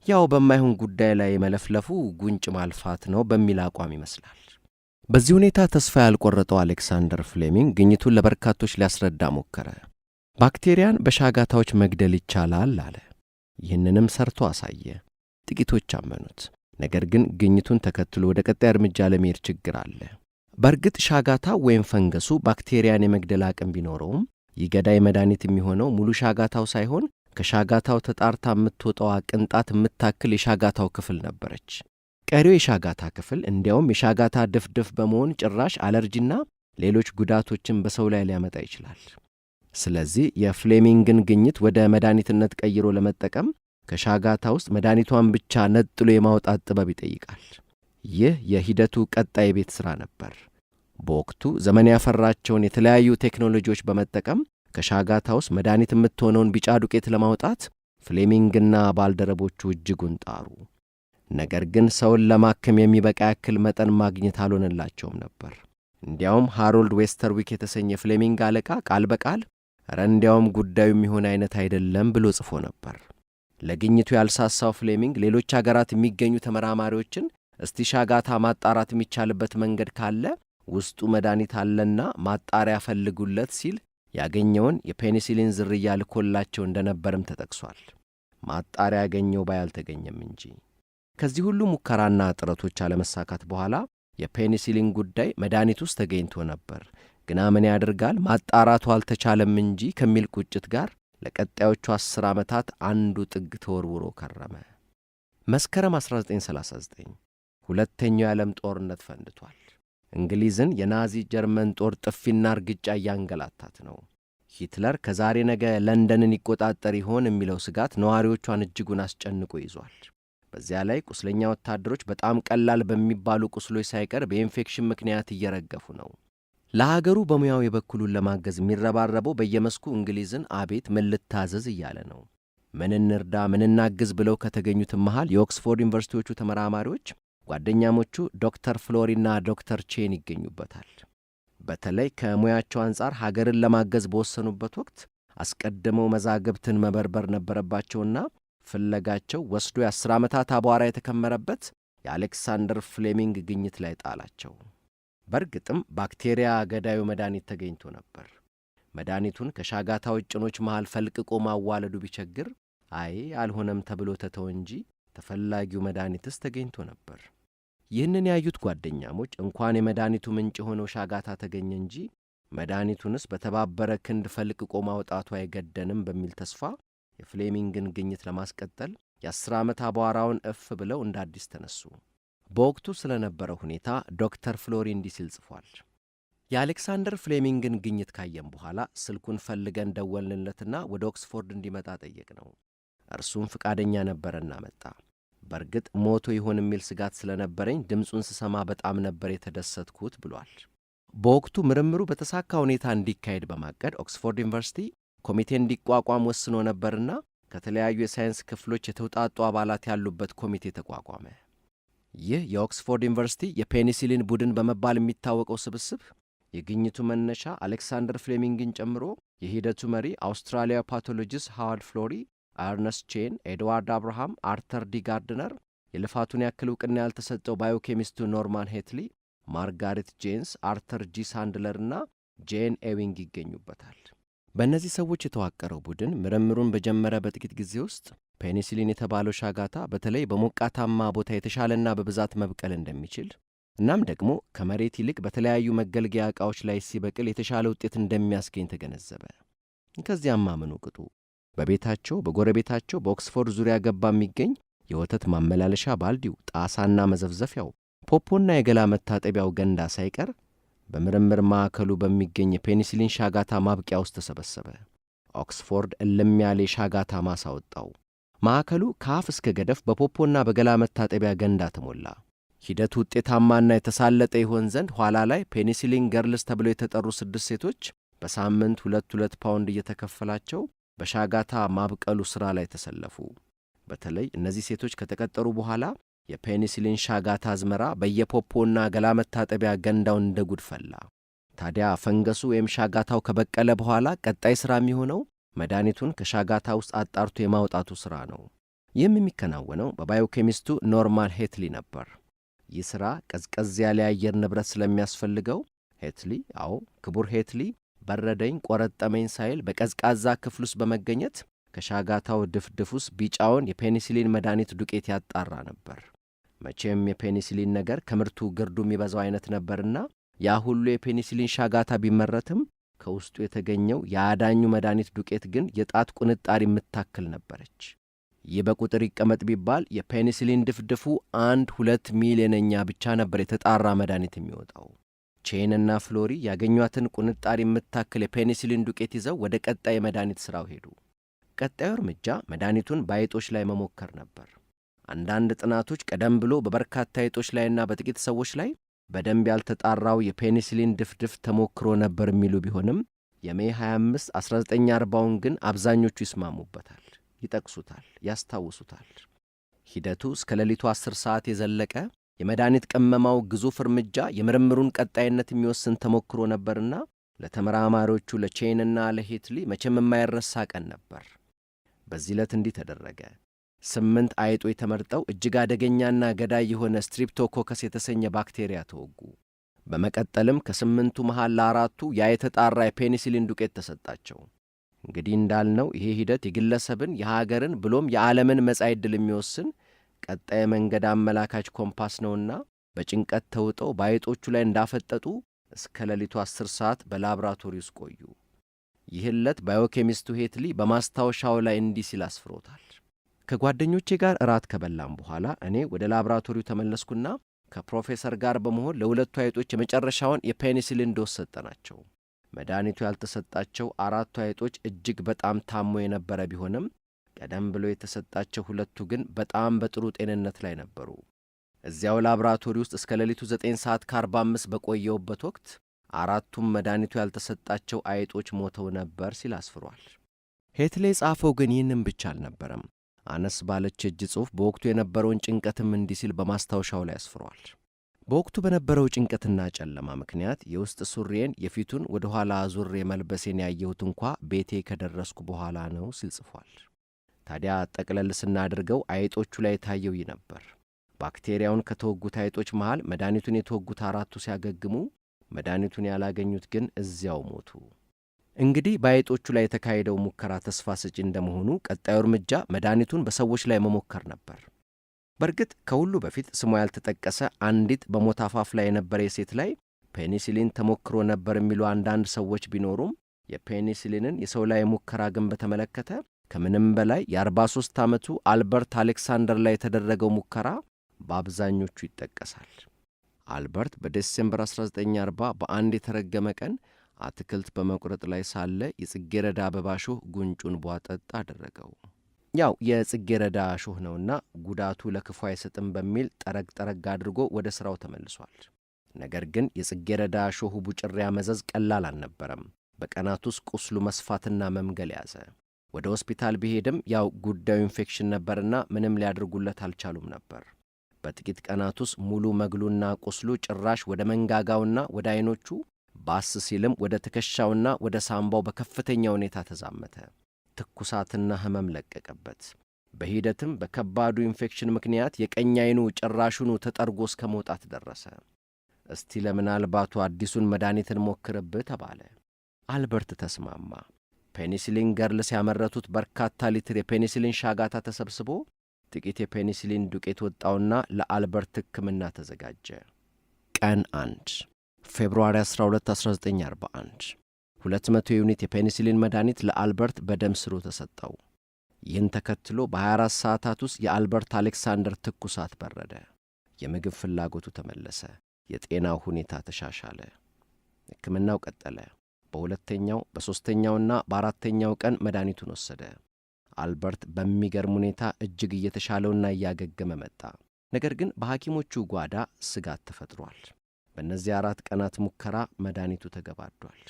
ያው በማይሆን ጉዳይ ላይ መለፍለፉ ጉንጭ ማልፋት ነው በሚል አቋም ይመስላል። በዚህ ሁኔታ ተስፋ ያልቆረጠው አሌክሳንደር ፍሌሚንግ ግኝቱን ለበርካቶች ሊያስረዳ ሞከረ። ባክቴሪያን በሻጋታዎች መግደል ይቻላል አለ። ይህንንም ሰርቶ አሳየ። ጥቂቶች አመኑት። ነገር ግን ግኝቱን ተከትሎ ወደ ቀጣይ እርምጃ ለመሄድ ችግር አለ። በእርግጥ ሻጋታ ወይም ፈንገሱ ባክቴሪያን የመግደል አቅም ቢኖረውም ይህ ገዳይ መድኃኒት የሚሆነው ሙሉ ሻጋታው ሳይሆን ከሻጋታው ተጣርታ የምትወጣዋ ቅንጣት የምታክል የሻጋታው ክፍል ነበረች። ቀሪው የሻጋታ ክፍል እንዲያውም የሻጋታ ድፍድፍ በመሆን ጭራሽ አለርጂና ሌሎች ጉዳቶችን በሰው ላይ ሊያመጣ ይችላል። ስለዚህ የፍሌሚንግን ግኝት ወደ መድኃኒትነት ቀይሮ ለመጠቀም ከሻጋታ ውስጥ መድኃኒቷን ብቻ ነጥሎ የማውጣት ጥበብ ይጠይቃል። ይህ የሂደቱ ቀጣይ ቤት ሥራ ነበር። በወቅቱ ዘመን ያፈራቸውን የተለያዩ ቴክኖሎጂዎች በመጠቀም ከሻጋታ ውስጥ መድኃኒት የምትሆነውን ቢጫ ዱቄት ለማውጣት ፍሌሚንግና ባልደረቦቹ እጅጉን ጣሩ። ነገር ግን ሰውን ለማከም የሚበቃ ያክል መጠን ማግኘት አልሆነላቸውም ነበር። እንዲያውም ሃሮልድ ዌስተርዊክ የተሰኘ ፍሌሚንግ አለቃ ቃል በቃል ኧረ እንዲያውም ጉዳዩ የሚሆን አይነት አይደለም ብሎ ጽፎ ነበር። ለግኝቱ ያልሳሳው ፍሌሚንግ ሌሎች አገራት የሚገኙ ተመራማሪዎችን እስቲ ሻጋታ ማጣራት የሚቻልበት መንገድ ካለ ውስጡ መድኃኒት አለና ማጣሪያ ፈልጉለት ሲል ያገኘውን የፔኒሲሊን ዝርያ ልኮላቸው እንደነበርም ተጠቅሷል። ማጣሪያ ያገኘው ባይ አልተገኘም እንጂ። ከዚህ ሁሉ ሙከራና ጥረቶች አለመሳካት በኋላ የፔኒሲሊን ጉዳይ መድኃኒት ውስጥ ተገኝቶ ነበር፣ ግና ምን ያደርጋል ማጣራቱ አልተቻለም እንጂ ከሚል ቁጭት ጋር ለቀጣዮቹ 10 ዓመታት አንዱ ጥግ ተወርውሮ ከረመ። መስከረም 1939 ሁለተኛው የዓለም ጦርነት ፈንድቷል። እንግሊዝን የናዚ ጀርመን ጦር ጥፊና እርግጫ እያንገላታት ነው። ሂትለር ከዛሬ ነገ ለንደንን ይቆጣጠር ይሆን የሚለው ስጋት ነዋሪዎቿን እጅጉን አስጨንቆ ይዟል። በዚያ ላይ ቁስለኛ ወታደሮች በጣም ቀላል በሚባሉ ቁስሎች ሳይቀር በኢንፌክሽን ምክንያት እየረገፉ ነው። ለሀገሩ በሙያው የበኩሉን ለማገዝ የሚረባረበው በየመስኩ እንግሊዝን አቤት ምን ልታዘዝ እያለ ነው። ምን እንርዳ ምን እናግዝ ብለው ከተገኙትም መሃል የኦክስፎርድ ዩኒቨርሲቲዎቹ ተመራማሪዎች ጓደኛሞቹ ዶክተር ፍሎሪና ዶክተር ቼን ይገኙበታል። በተለይ ከሙያቸው አንጻር ሀገርን ለማገዝ በወሰኑበት ወቅት አስቀድመው መዛግብትን መበርበር ነበረባቸውና ፍለጋቸው ወስዶ የ10 ዓመታት አቧራ የተከመረበት የአሌክሳንደር ፍሌሚንግ ግኝት ላይ ጣላቸው። በእርግጥም ባክቴሪያ ገዳዩ መድኃኒት ተገኝቶ ነበር። መድኃኒቱን ከሻጋታዎች ጭኖች መሃል ፈልቅቆ ማዋለዱ ቢቸግር አልሆነም ተብሎ ተተው እንጂ ተፈላጊው መድኃኒትስ ተገኝቶ ነበር። ይህንን ያዩት ጓደኛሞች እንኳን የመድኃኒቱ ምንጭ የሆነው ሻጋታ ተገኘ እንጂ መድኃኒቱንስ በተባበረ ክንድ ፈልቅቆ ማውጣቱ አይገደንም በሚል ተስፋ የፍሌሚንግን ግኝት ለማስቀጠል የ10 ዓመት አቧራውን እፍ ብለው እንደ አዲስ ተነሱ። በወቅቱ ስለነበረው ሁኔታ ዶክተር ፍሎሪ እንዲህ ሲል ጽፏል። የአሌክሳንደር ፍሌሚንግን ግኝት ካየም በኋላ ስልኩን ፈልገን ደወልንለትና ወደ ኦክስፎርድ እንዲመጣ ጠየቅ ነው። እርሱም ፍቃደኛ ነበረና መጣ። በእርግጥ ሞቶ ይሆን የሚል ስጋት ስለነበረኝ ድምፁን ስሰማ በጣም ነበር የተደሰትኩት ብሏል። በወቅቱ ምርምሩ በተሳካ ሁኔታ እንዲካሄድ በማቀድ ኦክስፎርድ ዩኒቨርሲቲ ኮሚቴ እንዲቋቋም ወስኖ ነበርና ከተለያዩ የሳይንስ ክፍሎች የተውጣጡ አባላት ያሉበት ኮሚቴ ተቋቋመ። ይህ የኦክስፎርድ ዩኒቨርሲቲ የፔኒሲሊን ቡድን በመባል የሚታወቀው ስብስብ የግኝቱ መነሻ አሌክሳንደር ፍሌሚንግን ጨምሮ የሂደቱ መሪ አውስትራሊያ ፓቶሎጂስት ሃዋርድ ፍሎሪ፣ አርነስት ቼን፣ ኤድዋርድ አብርሃም፣ አርተር ዲ ጋርድነር፣ የልፋቱን ያክል እውቅና ያልተሰጠው ባዮኬሚስቱ ኖርማን ሄትሊ፣ ማርጋሬት ጄንስ፣ አርተር ጂ ሳንድለር እና ጄን ኤዊንግ ይገኙበታል። በእነዚህ ሰዎች የተዋቀረው ቡድን ምርምሩን በጀመረ በጥቂት ጊዜ ውስጥ ፔኒሲሊን የተባለው ሻጋታ በተለይ በሞቃታማ ቦታ የተሻለና በብዛት መብቀል እንደሚችል እናም ደግሞ ከመሬት ይልቅ በተለያዩ መገልገያ ዕቃዎች ላይ ሲበቅል የተሻለ ውጤት እንደሚያስገኝ ተገነዘበ። ከዚያም ምኑ ቅጡ በቤታቸው በጎረቤታቸው በኦክስፎርድ ዙሪያ ገባ የሚገኝ የወተት ማመላለሻ ባልዲው፣ ጣሳና መዘፍዘፊያው፣ ፖፖና የገላ መታጠቢያው ገንዳ ሳይቀር በምርምር ማዕከሉ በሚገኝ የፔኒሲሊን ሻጋታ ማብቂያ ውስጥ ተሰበሰበ። ኦክስፎርድ እልም ያለ ሻጋታ ማሳ ወጣው። ማዕከሉ ከአፍ እስከ ገደፍ በፖፖና በገላ መታጠቢያ ገንዳ ተሞላ። ሂደቱ ውጤታማና የተሳለጠ ይሆን ዘንድ ኋላ ላይ ፔኒሲሊን ገርልስ ተብለው የተጠሩ 6 ሴቶች በሳምንት 2 ፓውንድ እየተከፈላቸው በሻጋታ ማብቀሉ ሥራ ላይ ተሰለፉ። በተለይ እነዚህ ሴቶች ከተቀጠሩ በኋላ የፔኒሲሊን ሻጋታ አዝመራ በየፖፖና ገላ መታጠቢያ ገንዳው እንደ ጉድ ፈላ። ታዲያ ፈንገሱ ወይም ሻጋታው ከበቀለ በኋላ ቀጣይ ሥራ የሚሆነው መድኃኒቱን ከሻጋታ ውስጥ አጣርቶ የማውጣቱ ሥራ ነው። ይህም የሚከናወነው በባዮኬሚስቱ ኖርማን ሄትሊ ነበር። ይህ ሥራ ቀዝቀዝ ያለ የአየር ንብረት ስለሚያስፈልገው ሄትሊ፣ ክቡር ሄትሊ በረደኝ ቆረጠመኝ ሳይል በቀዝቃዛ ክፍል ውስጥ በመገኘት ከሻጋታው ድፍድፍ ውስጥ ቢጫውን የፔኒሲሊን መድኃኒት ዱቄት ያጣራ ነበር። መቼም የፔኒሲሊን ነገር ከምርቱ ግርዱ የሚበዛው አይነት ነበርና ያ ሁሉ የፔኒሲሊን ሻጋታ ቢመረትም ከውስጡ የተገኘው የአዳኙ መድኃኒት ዱቄት ግን የጣት ቁንጣሪ የምታክል ነበረች። ይህ በቁጥር ይቀመጥ ቢባል የፔኒሲሊን ድፍድፉ 1-2 ሚሊዮነኛ ብቻ ነበር የተጣራ መድኃኒት የሚወጣው። ቼንና ፍሎሪ ያገኟትን ቁንጣሪ የምታክል የፔኒሲሊን ዱቄት ይዘው ወደ ቀጣይ የመድኃኒት ሥራው ሄዱ። ቀጣዩ እርምጃ መድኃኒቱን በአይጦች ላይ መሞከር ነበር። አንዳንድ ጥናቶች ቀደም ብሎ በበርካታ አይጦች ላይና በጥቂት ሰዎች ላይ በደንብ ያልተጣራው የፔኒሲሊን ድፍድፍ ተሞክሮ ነበር የሚሉ ቢሆንም የሜይ 25 1940ውን ግን አብዛኞቹ ይስማሙበታል፣ ይጠቅሱታል፣ ያስታውሱታል። ሂደቱ እስከ ሌሊቱ 10 ሰዓት የዘለቀ የመድኃኒት ቅመማው ግዙፍ እርምጃ የምርምሩን ቀጣይነት የሚወስን ተሞክሮ ነበርና ለተመራማሪዎቹ ለቼንና ለሄትሊ መቼም የማይረሳ ቀን ነበር። በዚህ ዕለት እንዲህ ተደረገ። 8 አይጦች ተመርጠው እጅግ አደገኛና ገዳይ የሆነ ስትሪፕቶኮከስ የተሰኘ ባክቴሪያ ተወጉ። በመቀጠልም ከ8ቱ መሃል ለ4ቱ ያ የተጣራ የፔኒሲሊን ዱቄት ተሰጣቸው። እንግዲህ እንዳልነው ይሄ ሂደት የግለሰብን የሀገርን ብሎም የዓለምን መጻኢ ዕድል የሚወስን ቀጣይ መንገድ አመላካች ኮምፓስ ነውና በጭንቀት ተውጠው በአይጦቹ ላይ እንዳፈጠጡ እስከ ሌሊቱ 10 ሰዓት በላብራቶሪ ውስጥ ቆዩ። ይህን ዕለት ባዮኬሚስቱ ሄትሊ በማስታወሻው ላይ እንዲህ ሲል አስፍሮታል። ከጓደኞቼ ጋር እራት ከበላም በኋላ እኔ ወደ ላብራቶሪው ተመለስኩና ከፕሮፌሰር ጋር በመሆን ለሁለቱ አይጦች የመጨረሻውን የፔኒሲሊን ዶስ ሰጠናቸው። መድኃኒቱ ያልተሰጣቸው 4ቱ አይጦች እጅግ በጣም ታሞ የነበረ ቢሆንም ቀደም ብሎ የተሰጣቸው 2ቱ ግን በጣም በጥሩ ጤንነት ላይ ነበሩ። እዚያው ላብራቶሪ ውስጥ እስከ ሌሊቱ 9 ሰዓት ከ45 በቆየውበት ወቅት 4ቱም መድኃኒቱ ያልተሰጣቸው አይጦች ሞተው ነበር ሲል አስፍሯል። ሄትሊ የጻፈው ግን ይህንም ብቻ አልነበረም። አነስ ባለች እጅ ጽሑፍ በወቅቱ የነበረውን ጭንቀትም እንዲህ ሲል በማስታወሻው ላይ አስፍሯል። በወቅቱ በነበረው ጭንቀትና ጨለማ ምክንያት የውስጥ ሱሪዬን የፊቱን ወደ ኋላ አዙሬ መልበሴን ያየሁት እንኳ ቤቴ ከደረስኩ በኋላ ነው ሲል ጽፏል። ታዲያ ጠቅለል ስናድርገው አይጦቹ ላይ የታየው ይህ ነበር። ባክቴሪያውን ከተወጉት አይጦች መሃል መድኃኒቱን የተወጉት 4ቱ ሲያገግሙ፣ መድኃኒቱን ያላገኙት ግን እዚያው ሞቱ። እንግዲህ በአይጦቹ ላይ የተካሄደው ሙከራ ተስፋ ሰጪ እንደመሆኑ ቀጣዩ እርምጃ መድኃኒቱን በሰዎች ላይ መሞከር ነበር። በእርግጥ ከሁሉ በፊት ስሟ ያልተጠቀሰ አንዲት በሞት አፋፍ ላይ የነበረ የሴት ላይ ፔኒሲሊን ተሞክሮ ነበር የሚሉ አንዳንድ ሰዎች ቢኖሩም የፔኒሲሊንን የሰው ላይ ሙከራ ግን በተመለከተ ከምንም በላይ የ43 ዓመቱ አልበርት አሌክሳንደር ላይ የተደረገው ሙከራ በአብዛኞቹ ይጠቀሳል። አልበርት በዴሴምበር 1940 በአንድ የተረገመ ቀን አትክልት በመቁረጥ ላይ ሳለ የጽጌረዳ አበባ ሾህ ጉንጩን ቧጠጥ አደረገው። ያው የጽጌረዳ ሾህ ነውና ጉዳቱ ለክፉ አይሰጥም በሚል ጠረግ አድርጎ ወደ ሥራው ተመልሷል። ነገር ግን የጽጌረዳ እሾሁ ቡጭሪያ መዘዝ ቀላል አልነበረም። በቀናት ውስጥ ቁስሉ መስፋትና መምገል ያዘ። ወደ ሆስፒታል ቢሄድም ያው ጉዳዩ ኢንፌክሽን ነበርና ምንም ሊያደርጉለት አልቻሉም ነበር። በጥቂት ቀናት ውስጥ ሙሉ መግሉና ቁስሉ ጭራሽ ወደ መንጋጋውና ወደ ዓይኖቹ ባስ ሲልም ወደ ትከሻውና ወደ ሳምባው በከፍተኛ ሁኔታ ተዛመተ። ትኩሳትና ሕመም ለቀቀበት። በሂደትም በከባዱ ኢንፌክሽን ምክንያት የቀኝ ዓይኑ ጭራሹኑ ተጠርጎ እስከ መውጣት ደረሰ። እስቲ ለምናልባቱ አዲሱን መድኃኒትን ሞክርብህ ተባለ። አልበርት ተስማማ። ፔኒሲሊን ገርልስ ያመረቱት በርካታ ሊትር የፔኒሲሊን ሻጋታ ተሰብስቦ ጥቂት የፔኒሲሊን ዱቄት ወጣውና ለአልበርት ሕክምና ተዘጋጀ። ቀን 1 ፌብሩዋሪ 12 1941 200 ዩኒት የፔኒሲሊን መድኃኒት ለአልበርት በደም ስሩ ተሰጠው። ይህን ተከትሎ በ24 ሰዓታት ውስጥ የአልበርት አሌክሳንደር ትኩሳት በረደ። የምግብ ፍላጎቱ ተመለሰ። የጤናው ሁኔታ ተሻሻለ። ሕክምናው ቀጠለ። በሁለተኛው በሦስተኛውና በአራተኛው ቀን መድኃኒቱን ወሰደ። አልበርት በሚገርም ሁኔታ እጅግ እየተሻለውና እያገገመ መጣ። ነገር ግን በሐኪሞቹ ጓዳ ስጋት ተፈጥሯል። በእነዚህ 4 ቀናት ሙከራ መድኃኒቱ ተገባዷል።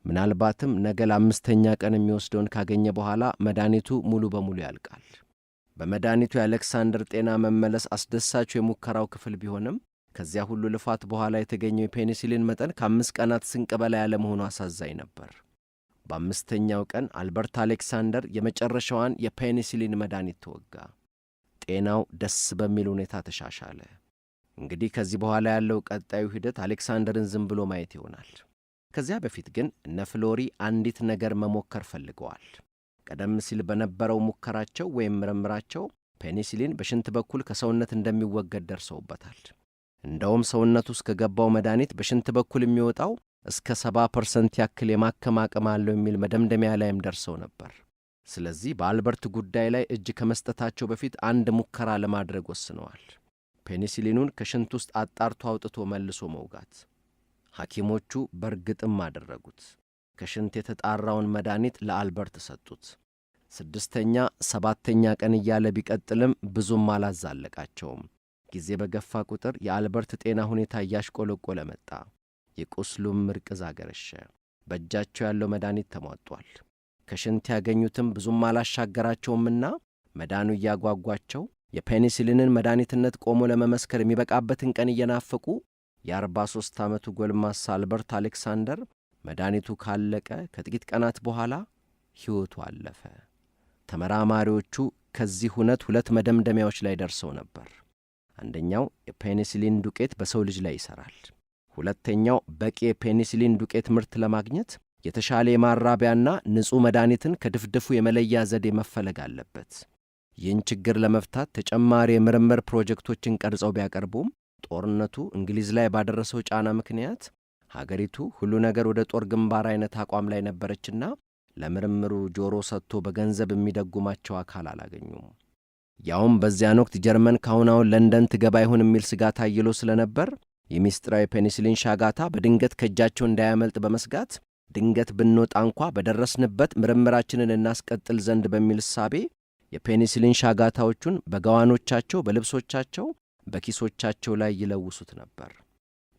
ምናልባትም ነገ ለ5ኛ ቀን የሚወስደውን ካገኘ በኋላ መድኃኒቱ ሙሉ በሙሉ ያልቃል። በመድኃኒቱ የአሌክሳንደር ጤና መመለስ አስደሳቹ የሙከራው ክፍል ቢሆንም ከዚያ ሁሉ ልፋት በኋላ የተገኘው የፔኒሲሊን መጠን ከ5 ቀናት ስንቅ በላይ ያለመሆኑ አሳዛኝ ነበር። በ5ኛው ቀን አልበርት አሌክሳንደር የመጨረሻዋን የፔኒሲሊን መድኃኒት ተወጋ። ጤናው ደስ በሚል ሁኔታ ተሻሻለ። እንግዲህ ከዚህ በኋላ ያለው ቀጣዩ ሂደት አሌክሳንደርን ዝም ብሎ ማየት ይሆናል። ከዚያ በፊት ግን እነ ፍሎሪ አንዲት ነገር መሞከር ፈልገዋል። ቀደም ሲል በነበረው ሙከራቸው ወይም ምርምራቸው ፔኒሲሊን በሽንት በኩል ከሰውነት እንደሚወገድ ደርሰውበታል። እንደውም ሰውነት ውስጥ ከገባው መድኃኒት በሽንት በኩል የሚወጣው እስከ 70% ያክል የማከም አቅም አለው የሚል መደምደሚያ ላይም ደርሰው ነበር። ስለዚህ በአልበርት ጉዳይ ላይ እጅ ከመስጠታቸው በፊት አንድ ሙከራ ለማድረግ ወስነዋል። ፔኒሲሊኑን ከሽንት ውስጥ አጣርቶ አውጥቶ መልሶ መውጋት። ሐኪሞቹ በርግጥም አደረጉት። ከሽንት የተጣራውን መድኃኒት ለአልበርት ሰጡት። 6ኛ 7ኛ ቀን እያለ ቢቀጥልም ብዙም አላዛለቃቸውም። ጊዜ በገፋ ቁጥር የአልበርት ጤና ሁኔታ እያሽቆለቆለ መጣ። የቁስሉም ምርቅዝ አገረሸ። በእጃቸው ያለው መድኃኒት ተሟጧል። ከሽንት ያገኙትም ብዙም አላሻገራቸውምና መዳኑ እያጓጓቸው የፔኒሲሊንን መድኃኒትነት ቆሞ ለመመስከር የሚበቃበትን ቀን እየናፈቁ የ43 ዓመቱ ጎልማሳ አልበርት አሌክሳንደር መድኃኒቱ ካለቀ ከጥቂት ቀናት በኋላ ሕይወቱ አለፈ። ተመራማሪዎቹ ከዚህ ሁነት 2 መደምደሚያዎች ላይ ደርሰው ነበር። አንደኛው የፔኒሲሊን ዱቄት በሰው ልጅ ላይ ይሠራል። ሁለተኛው በቂ የፔኒሲሊን ዱቄት ምርት ለማግኘት የተሻለ የማራቢያና ንጹሕ መድኃኒትን ከድፍድፉ የመለያ ዘዴ መፈለግ አለበት። ይህን ችግር ለመፍታት ተጨማሪ የምርምር ፕሮጀክቶችን ቀርጸው ቢያቀርቡም ጦርነቱ እንግሊዝ ላይ ባደረሰው ጫና ምክንያት ሀገሪቱ ሁሉ ነገር ወደ ጦር ግንባር አይነት አቋም ላይ ነበረችና ለምርምሩ ጆሮ ሰጥቶ በገንዘብ የሚደጉማቸው አካል አላገኙም። ያውም በዚያን ወቅት ጀርመን ካሁናውን ለንደን ትገባ ይሆን የሚል ስጋት አይሎ ስለነበር የሚስጥራዊ ፔኒሲሊን ሻጋታ በድንገት ከእጃቸው እንዳያመልጥ በመስጋት ድንገት ብንወጣ እንኳ በደረስንበት ምርምራችንን እናስቀጥል ዘንድ በሚል እሳቤ የፔኒሲሊን ሻጋታዎቹን በጋዋኖቻቸው፣ በልብሶቻቸው፣ በኪሶቻቸው ላይ ይለውሱት ነበር።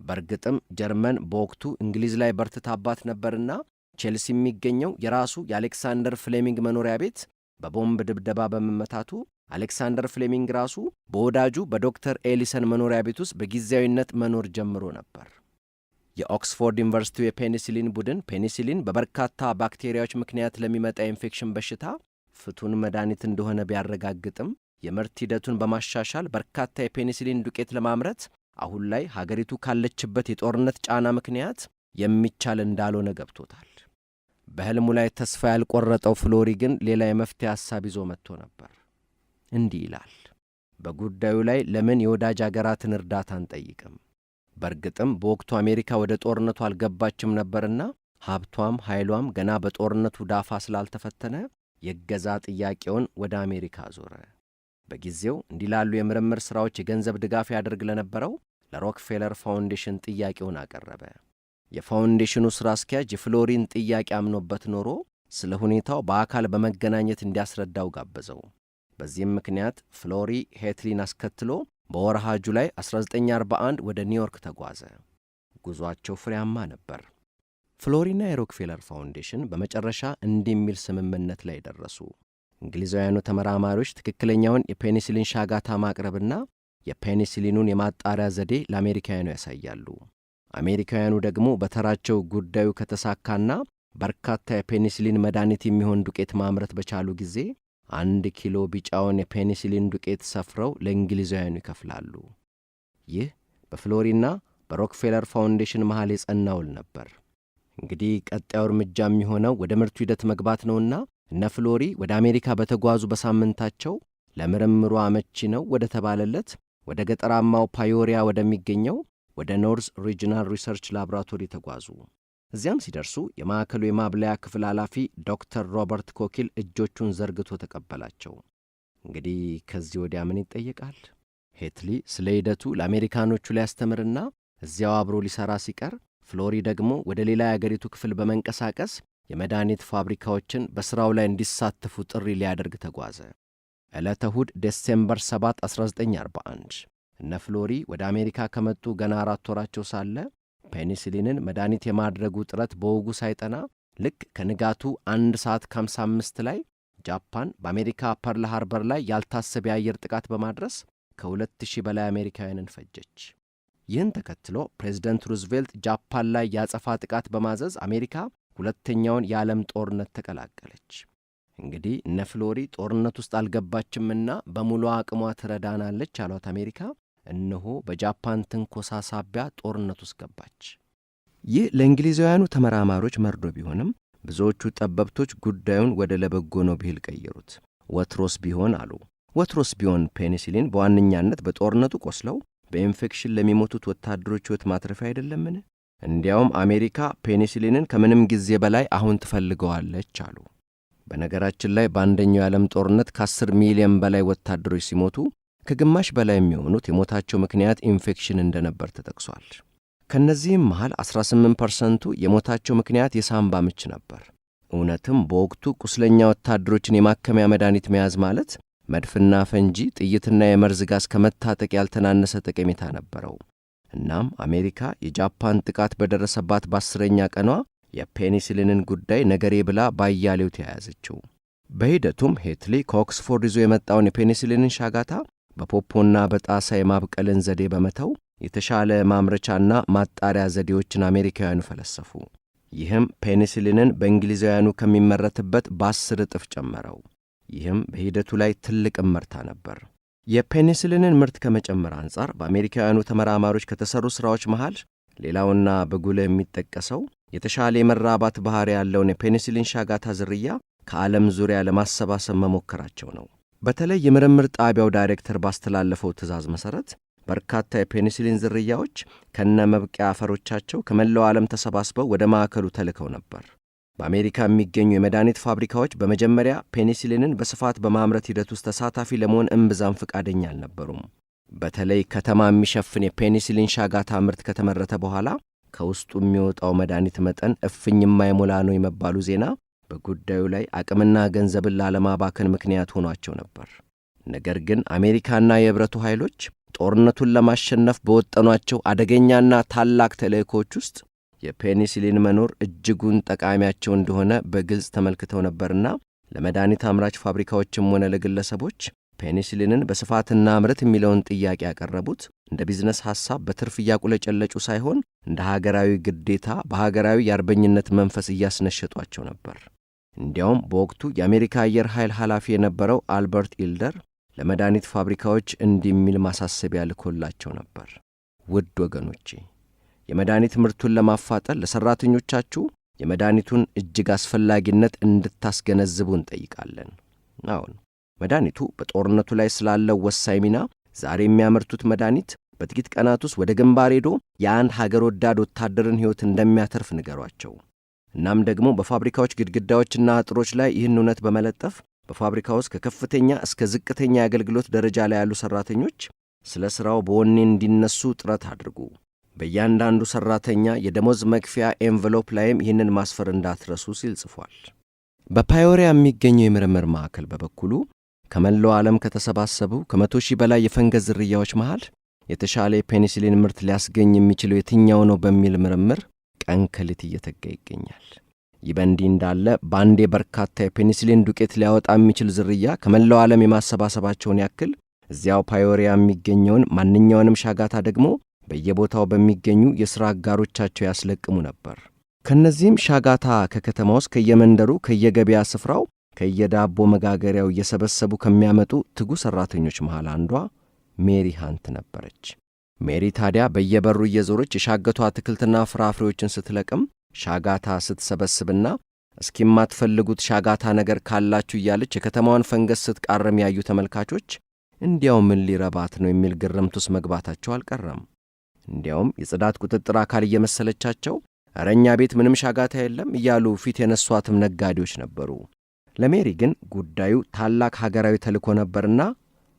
በርግጥም ጀርመን በወቅቱ እንግሊዝ ላይ በርትታባት ነበርና ቼልሲ የሚገኘው የራሱ የአሌክሳንደር ፍሌሚንግ መኖሪያ ቤት በቦምብ ድብደባ በመመታቱ አሌክሳንደር ፍሌሚንግ ራሱ በወዳጁ በዶክተር ኤሊሰን መኖሪያ ቤት ውስጥ በጊዜያዊነት መኖር ጀምሮ ነበር። የኦክስፎርድ ዩኒቨርሲቲው የፔኒሲሊን ቡድን ፔኒሲሊን በበርካታ ባክቴሪያዎች ምክንያት ለሚመጣ ኢንፌክሽን በሽታ ፍቱን መድኃኒት እንደሆነ ቢያረጋግጥም የምርት ሂደቱን በማሻሻል በርካታ የፔኒሲሊን ዱቄት ለማምረት አሁን ላይ ሀገሪቱ ካለችበት የጦርነት ጫና ምክንያት የሚቻል እንዳልሆነ ገብቶታል። በሕልሙ ላይ ተስፋ ያልቆረጠው ፍሎሪ ግን ሌላ የመፍትሄ ሐሳብ ይዞ መጥቶ ነበር። እንዲህ ይላል። በጉዳዩ ላይ ለምን የወዳጅ አገራትን እርዳታ አንጠይቅም? በርግጥም በወቅቱ አሜሪካ ወደ ጦርነቱ አልገባችም ነበርና ሀብቷም ኃይሏም ገና በጦርነቱ ዳፋ ስላልተፈተነ የገዛ ጥያቄውን ወደ አሜሪካ ዞረ። በጊዜው እንዲላሉ የምርምር ሥራዎች የገንዘብ ድጋፍ ያደርግ ለነበረው ለሮክፌለር ፋውንዴሽን ጥያቄውን አቀረበ። የፋውንዴሽኑ ሥራ አስኪያጅ የፍሎሪን ጥያቄ አምኖበት ኖሮ ስለ ሁኔታው በአካል በመገናኘት እንዲያስረዳው ጋበዘው። በዚህም ምክንያት ፍሎሪ ሄትሊን አስከትሎ በወርሃ ጁላይ 1941 ወደ ኒውዮርክ ተጓዘ። ጉዟቸው ፍሬያማ ነበር። ፍሎሪና የሮክፌለር ፋውንዴሽን በመጨረሻ እንዲህ የሚል ስምምነት ላይ ደረሱ። እንግሊዛውያኑ ተመራማሪዎች ትክክለኛውን የፔኒሲሊን ሻጋታ ማቅረብና የፔኒሲሊኑን የማጣሪያ ዘዴ ለአሜሪካውያኑ ያሳያሉ። አሜሪካውያኑ ደግሞ በተራቸው ጉዳዩ ከተሳካና በርካታ የፔኒሲሊን መድኃኒት የሚሆን ዱቄት ማምረት በቻሉ ጊዜ 1 ኪሎ ቢጫውን የፔኒሲሊን ዱቄት ሰፍረው ለእንግሊዛውያኑ ይከፍላሉ። ይህ በፍሎሪና በሮክፌለር ፋውንዴሽን መሃል የጸና ውል ነበር። እንግዲህ ቀጣዩ እርምጃ የሚሆነው ወደ ምርቱ ሂደት መግባት ነውና እነ ፍሎሪ ወደ አሜሪካ በተጓዙ በሳምንታቸው ለምርምሩ አመቺ ነው ወደ ተባለለት ወደ ገጠራማው ፓዮሪያ ወደሚገኘው ወደ ኖርዝ ሪጂናል ሪሰርች ላቦራቶሪ ተጓዙ። እዚያም ሲደርሱ የማዕከሉ የማብለያ ክፍል ኃላፊ ዶክተር ሮበርት ኮኪል እጆቹን ዘርግቶ ተቀበላቸው። እንግዲህ ከዚህ ወዲያ ምን ይጠየቃል? ሄትሊ ስለ ሂደቱ ለአሜሪካኖቹ ሊያስተምርና እዚያው አብሮ ሊሠራ ሲቀር፣ ፍሎሪ ደግሞ ወደ ሌላ የአገሪቱ ክፍል በመንቀሳቀስ የመድኃኒት ፋብሪካዎችን በሥራው ላይ እንዲሳተፉ ጥሪ ሊያደርግ ተጓዘ። ዕለተ እሁድ ዴሴምበር 7 1941 እነ ፍሎሪ ወደ አሜሪካ ከመጡ ገና 4 ወራቸው ሳለ ፔኒሲሊንን መድኃኒት የማድረጉ ጥረት በወጉ ሳይጠና ልክ ከንጋቱ 1 ሰዓት ከ55 ላይ ጃፓን በአሜሪካ ፐርል ሃርበር ላይ ያልታሰበ የአየር ጥቃት በማድረስ ከ2000 በላይ አሜሪካውያንን ፈጀች። ይህን ተከትሎ ፕሬዝደንት ሩዝቬልት ጃፓን ላይ ያጸፋ ጥቃት በማዘዝ አሜሪካ ሁለተኛውን የዓለም ጦርነት ተቀላቀለች። እንግዲህ እነ ፍሎሪ ጦርነት ውስጥ አልገባችምና በሙሉ አቅሟ ትረዳናለች አሏት አሜሪካ። እነሆ በጃፓን ትንኮሳ ሳቢያ ጦርነት ውስጥ ገባች። ይህ ለእንግሊዛውያኑ ተመራማሪዎች መርዶ ቢሆንም ብዙዎቹ ጠበብቶች ጉዳዩን ወደ ለበጎ ነው ብሂል ቀየሩት። ወትሮስ ቢሆን አሉ፣ ወትሮስ ቢሆን ፔኒሲሊን በዋነኛነት በጦርነቱ ቆስለው በኢንፌክሽን ለሚሞቱት ወታደሮች ሕይወት ማትረፊያ አይደለምን? እንዲያውም አሜሪካ ፔኒሲሊንን ከምንም ጊዜ በላይ አሁን ትፈልገዋለች አሉ። በነገራችን ላይ በአንደኛው የዓለም ጦርነት ከ10 ሚሊዮን በላይ ወታደሮች ሲሞቱ ከግማሽ በላይ የሚሆኑት የሞታቸው ምክንያት ኢንፌክሽን እንደነበር ተጠቅሷል። ከነዚህም መሃል 18% የሞታቸው ምክንያት የሳምባ ምች ነበር። እውነትም በወቅቱ ቁስለኛ ወታደሮችን የማከሚያ መድኃኒት መያዝ ማለት መድፍና ፈንጂ፣ ጥይትና የመርዝ ጋዝ ከመታጠቅ ያልተናነሰ ጠቀሜታ ነበረው። እናም አሜሪካ የጃፓን ጥቃት በደረሰባት በ10ኛ ቀኗ የፔኒሲሊንን ጉዳይ ነገሬ ብላ ባያሌው ተያያዘችው። በሂደቱም ሄትሊ ከኦክስፎርድ ይዞ የመጣውን የፔኒሲሊንን ሻጋታ በፖፖና በጣሳ የማብቀልን ዘዴ በመተው የተሻለ ማምረቻና ማጣሪያ ዘዴዎችን አሜሪካውያኑ ፈለሰፉ። ይህም ፔኒሲሊንን በእንግሊዛውያኑ ከሚመረትበት በ10 እጥፍ ጨመረው። ይህም በሂደቱ ላይ ትልቅ እመርታ ነበር። የፔኒሲሊንን ምርት ከመጨመር አንጻር በአሜሪካውያኑ ተመራማሪዎች ከተሰሩ ሥራዎች መሃል ሌላውና በጉልህ የሚጠቀሰው የተሻለ የመራባት ባሕሪ ያለውን የፔኒሲሊን ሻጋታ ዝርያ ከዓለም ዙሪያ ለማሰባሰብ መሞከራቸው ነው። በተለይ የምርምር ጣቢያው ዳይሬክተር ባስተላለፈው ትዕዛዝ መሠረት በርካታ የፔኒሲሊን ዝርያዎች ከነ መብቂያ አፈሮቻቸው ከመላው ዓለም ተሰባስበው ወደ ማዕከሉ ተልከው ነበር። በአሜሪካ የሚገኙ የመድኃኒት ፋብሪካዎች በመጀመሪያ ፔኒሲሊንን በስፋት በማምረት ሂደት ውስጥ ተሳታፊ ለመሆን እምብዛም ፈቃደኛ አልነበሩም። በተለይ ከተማ የሚሸፍን የፔኒሲሊን ሻጋታ ምርት ከተመረተ በኋላ ከውስጡ የሚወጣው መድኃኒት መጠን እፍኝ የማይሞላ ነው የመባሉ ዜና በጉዳዩ ላይ አቅምና ገንዘብን ላለማባከን ምክንያት ሆኗቸው ነበር። ነገር ግን አሜሪካና የህብረቱ ኃይሎች ጦርነቱን ለማሸነፍ በወጠኗቸው አደገኛና ታላቅ ተልእኮች ውስጥ የፔኒሲሊን መኖር እጅጉን ጠቃሚያቸው እንደሆነ በግልጽ ተመልክተው ነበርና ለመድኃኒት አምራች ፋብሪካዎችም ሆነ ለግለሰቦች ፔኒሲሊንን በስፋትና ምርት የሚለውን ጥያቄ ያቀረቡት እንደ ቢዝነስ ሐሳብ በትርፍ እያቁለጨለጩ ሳይሆን እንደ ሀገራዊ ግዴታ በሀገራዊ የአርበኝነት መንፈስ እያስነሸጧቸው ነበር። እንዲያውም በወቅቱ የአሜሪካ አየር ኃይል ኃላፊ የነበረው አልበርት ኢልደር ለመድኃኒት ፋብሪካዎች እንዲህ የሚል ማሳሰቢያ ልኮላቸው ነበር። ውድ ወገኖቼ፣ የመድኃኒት ምርቱን ለማፋጠን ለሠራተኞቻችሁ የመድኃኒቱን እጅግ አስፈላጊነት እንድታስገነዝቡ እንጠይቃለን። አሁን መድኃኒቱ በጦርነቱ ላይ ስላለው ወሳኝ ሚና ዛሬ የሚያመርቱት መድኃኒት በጥቂት ቀናት ውስጥ ወደ ግንባር ሄዶ የአንድ ሀገር ወዳድ ወታደርን ሕይወት እንደሚያተርፍ ንገሯቸው። እናም ደግሞ በፋብሪካዎች ግድግዳዎችና አጥሮች ላይ ይህን እውነት በመለጠፍ በፋብሪካ ውስጥ ከከፍተኛ እስከ ዝቅተኛ የአገልግሎት ደረጃ ላይ ያሉ ሠራተኞች ስለ ሥራው በወኔ እንዲነሱ ጥረት አድርጉ። በእያንዳንዱ ሠራተኛ የደሞዝ መክፊያ ኤንቨሎፕ ላይም ይህንን ማስፈር እንዳትረሱ ሲል ጽፏል። በፓዮሪያ የሚገኘው የምርምር ማዕከል በበኩሉ ከመላው ዓለም ከተሰባሰቡ ከ100,000 በላይ የፈንገስ ዝርያዎች መሃል የተሻለ የፔኒሲሊን ምርት ሊያስገኝ የሚችለው የትኛው ነው በሚል ምርምር ቀን ከሌት እየተጋ ይገኛል። ይህ በእንዲህ እንዳለ በአንዴ በርካታ የፔኒሲሊን ዱቄት ሊያወጣ የሚችል ዝርያ ከመላው ዓለም የማሰባሰባቸውን ያክል እዚያው ፓዮሪያ የሚገኘውን ማንኛውንም ሻጋታ ደግሞ በየቦታው በሚገኙ የሥራ አጋሮቻቸው ያስለቅሙ ነበር። ከነዚህም ሻጋታ ከከተማ ውስጥ ከየመንደሩ ከየገበያ ስፍራው ከየዳቦ መጋገሪያው እየሰበሰቡ ከሚያመጡ ትጉ ሠራተኞች መሃል አንዷ ሜሪ ሃንት ነበረች። ሜሪ ታዲያ በየበሩ እየዞረች የሻገቱ አትክልትና ፍራፍሬዎችን ስትለቅም ሻጋታ ስትሰበስብና እስኪማትፈልጉት ሻጋታ ነገር ካላችሁ እያለች የከተማዋን ፈንገስ ስትቃረም ያዩ ተመልካቾች እንዲያው ምን ሊረባት ነው የሚል ግርምት ውስጥ መግባታቸው አልቀረም። እንዲያውም የጽዳት ቁጥጥር አካል እየመሰለቻቸው ኧረ እኛ ቤት ምንም ሻጋታ የለም እያሉ ፊት የነሷትም ነጋዴዎች ነበሩ። ለሜሪ ግን ጉዳዩ ታላቅ ሀገራዊ ተልእኮ ነበርና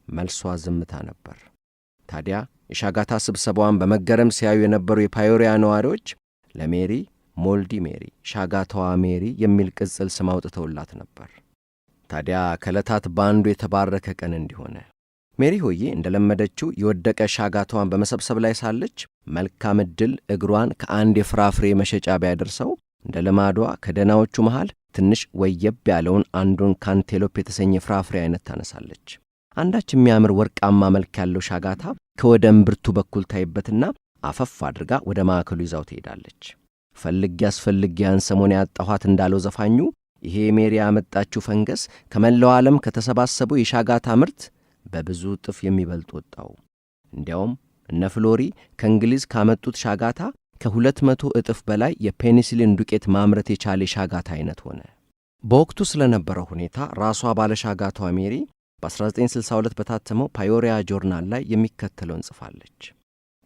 መልሷ ዝምታ ነበር። ታዲያ የሻጋታ ስብሰባዋን በመገረም ሲያዩ የነበሩ የፓዮሪያ ነዋሪዎች ለሜሪ ሞልዲ ሜሪ፣ ሻጋታዋ ሜሪ የሚል ቅጽል ስም አውጥተውላት ነበር። ታዲያ ከዕለታት በአንዱ የተባረከ ቀን እንዲሆነ ሜሪ ሆዬ እንደለመደችው የወደቀ ሻጋታዋን በመሰብሰብ ላይ ሳለች መልካም ዕድል እግሯን ከአንድ የፍራፍሬ መሸጫ ቢያደርሰው እንደ ልማዷ ከደናዎቹ መሃል ትንሽ ወየብ ያለውን አንዱን ካንቴሎፕ የተሰኘ ፍራፍሬ አይነት ታነሳለች። አንዳች የሚያምር ወርቃማ መልክ ያለው ሻጋታ ከወደ እምብርቱ በኩል ታይበትና አፈፍ አድርጋ ወደ ማዕከሉ ይዛው ትሄዳለች። ፈልጌ ያን ሰሞን ያጣኋት እንዳለው ዘፋኙ ይሄ ሜሪ ያመጣችው ፈንገስ ከመላው ዓለም ከተሰባሰበው የሻጋታ ምርት በብዙ እጥፍ የሚበልጥ ወጣው። እንዲያውም እነ ፍሎሪ ከእንግሊዝ ካመጡት ሻጋታ ከ200 እጥፍ በላይ የፔኒሲሊን ዱቄት ማምረት የቻለ የሻጋታ አይነት ሆነ። በወቅቱ ስለነበረው ሁኔታ ራሷ ባለ ሻጋታዋ ሜሪ በ1962 በታተመው ፓዮሪያ ጆርናል ላይ የሚከተለውን ጽፋለች።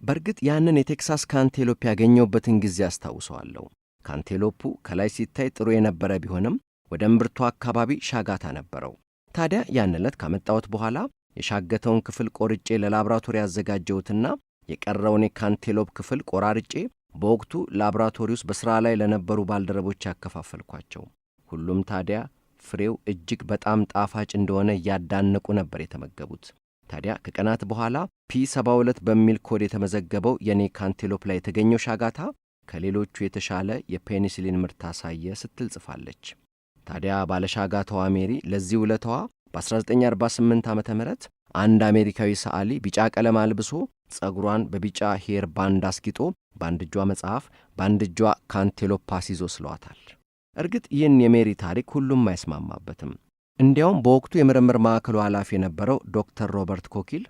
በእርግጥ ያንን የቴክሳስ ካንቴሎፕ ያገኘውበትን ጊዜ አስታውሰዋለሁ። ካንቴሎፑ ከላይ ሲታይ ጥሩ የነበረ ቢሆንም ወደ እምብርቱ አካባቢ ሻጋታ ነበረው። ታዲያ ያን ዕለት ካመጣሁት በኋላ የሻገተውን ክፍል ቆርጬ ለላብራቶሪ ያዘጋጀሁትና የቀረውን የካንቴሎፕ ክፍል ቆራርጬ በወቅቱ ላብራቶሪ ውስጥ በሥራ ላይ ለነበሩ ባልደረቦች ያከፋፈልኳቸው። ሁሉም ታዲያ ፍሬው እጅግ በጣም ጣፋጭ እንደሆነ እያዳነቁ ነበር የተመገቡት። ታዲያ ከቀናት በኋላ P72 በሚል ኮድ የተመዘገበው የኔ ካንቴሎፕ ላይ የተገኘው ሻጋታ ከሌሎቹ የተሻለ የፔኒሲሊን ምርት አሳየ ስትል ጽፋለች። ታዲያ ባለሻጋታዋ ሜሪ ለዚህ ውለታዋ በ1948 ዓመተ ምህረት አንድ አሜሪካዊ ሰዓሊ ቢጫ ቀለም አልብሶ ጸጉሯን በቢጫ ሄር ባንድ አስጊጦ በአንድ እጇ መጽሐፍ በአንድ እጇ ካንቴሎፕ አስይዞ ስሏታል። እርግጥ ይህን የሜሪ ታሪክ ሁሉም አይስማማበትም። እንዲያውም በወቅቱ የምርምር ማዕከሉ ኃላፊ የነበረው ዶክተር ሮበርት ኮኪል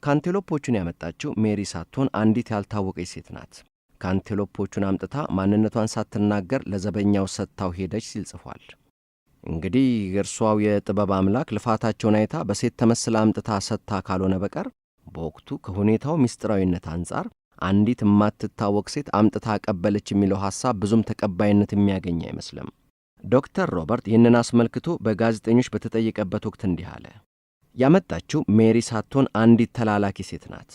ካንቴሎፖቹን ያመጣችው ሜሪ ሳትሆን አንዲት ያልታወቀች ሴት ናት፣ ካንቴሎፖቹን አምጥታ ማንነቷን ሳትናገር ለዘበኛው ሰጥታው ሄደች ሲል ጽፏል። እንግዲህ እርሷው የጥበብ አምላክ ልፋታቸውን አይታ በሴት ተመስላ አምጥታ ሰጥታ ካልሆነ በቀር በወቅቱ ከሁኔታው ምስጢራዊነት አንጻር አንዲት የማትታወቅ ሴት አምጥታ አቀበለች የሚለው ሐሳብ ብዙም ተቀባይነት የሚያገኝ አይመስልም። ዶክተር ሮበርት ይህንን አስመልክቶ በጋዜጠኞች በተጠየቀበት ወቅት እንዲህ አለ። ያመጣችው ሜሪ ሳትሆን አንዲት ተላላኪ ሴት ናት።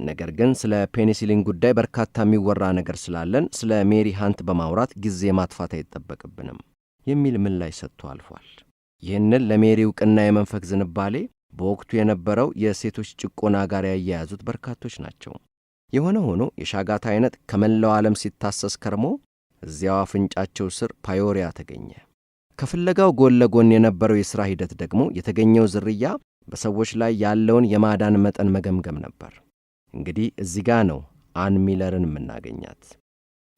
ነገር ግን ስለ ፔኒሲሊን ጉዳይ በርካታ የሚወራ ነገር ስላለን ስለ ሜሪ ሃንት በማውራት ጊዜ ማጥፋት አይጠበቅብንም የሚል ምላሽ ሰጥቶ አልፏል። ይህንን ለሜሪ ዕውቅና የመንፈግ ዝንባሌ በወቅቱ የነበረው የሴቶች ጭቆና ጋር ያያያዙት በርካቶች ናቸው። የሆነ ሆኖ የሻጋታ አይነት ከመላው ዓለም ሲታሰስ ከርሞ እዚያው አፍንጫቸው ስር ፓዮሪያ ተገኘ። ከፍለጋው ጎን ለጎን የነበረው የሥራ ሂደት ደግሞ የተገኘው ዝርያ በሰዎች ላይ ያለውን የማዳን መጠን መገምገም ነበር። እንግዲህ እዚህ ጋ ነው አን ሚለርን የምናገኛት።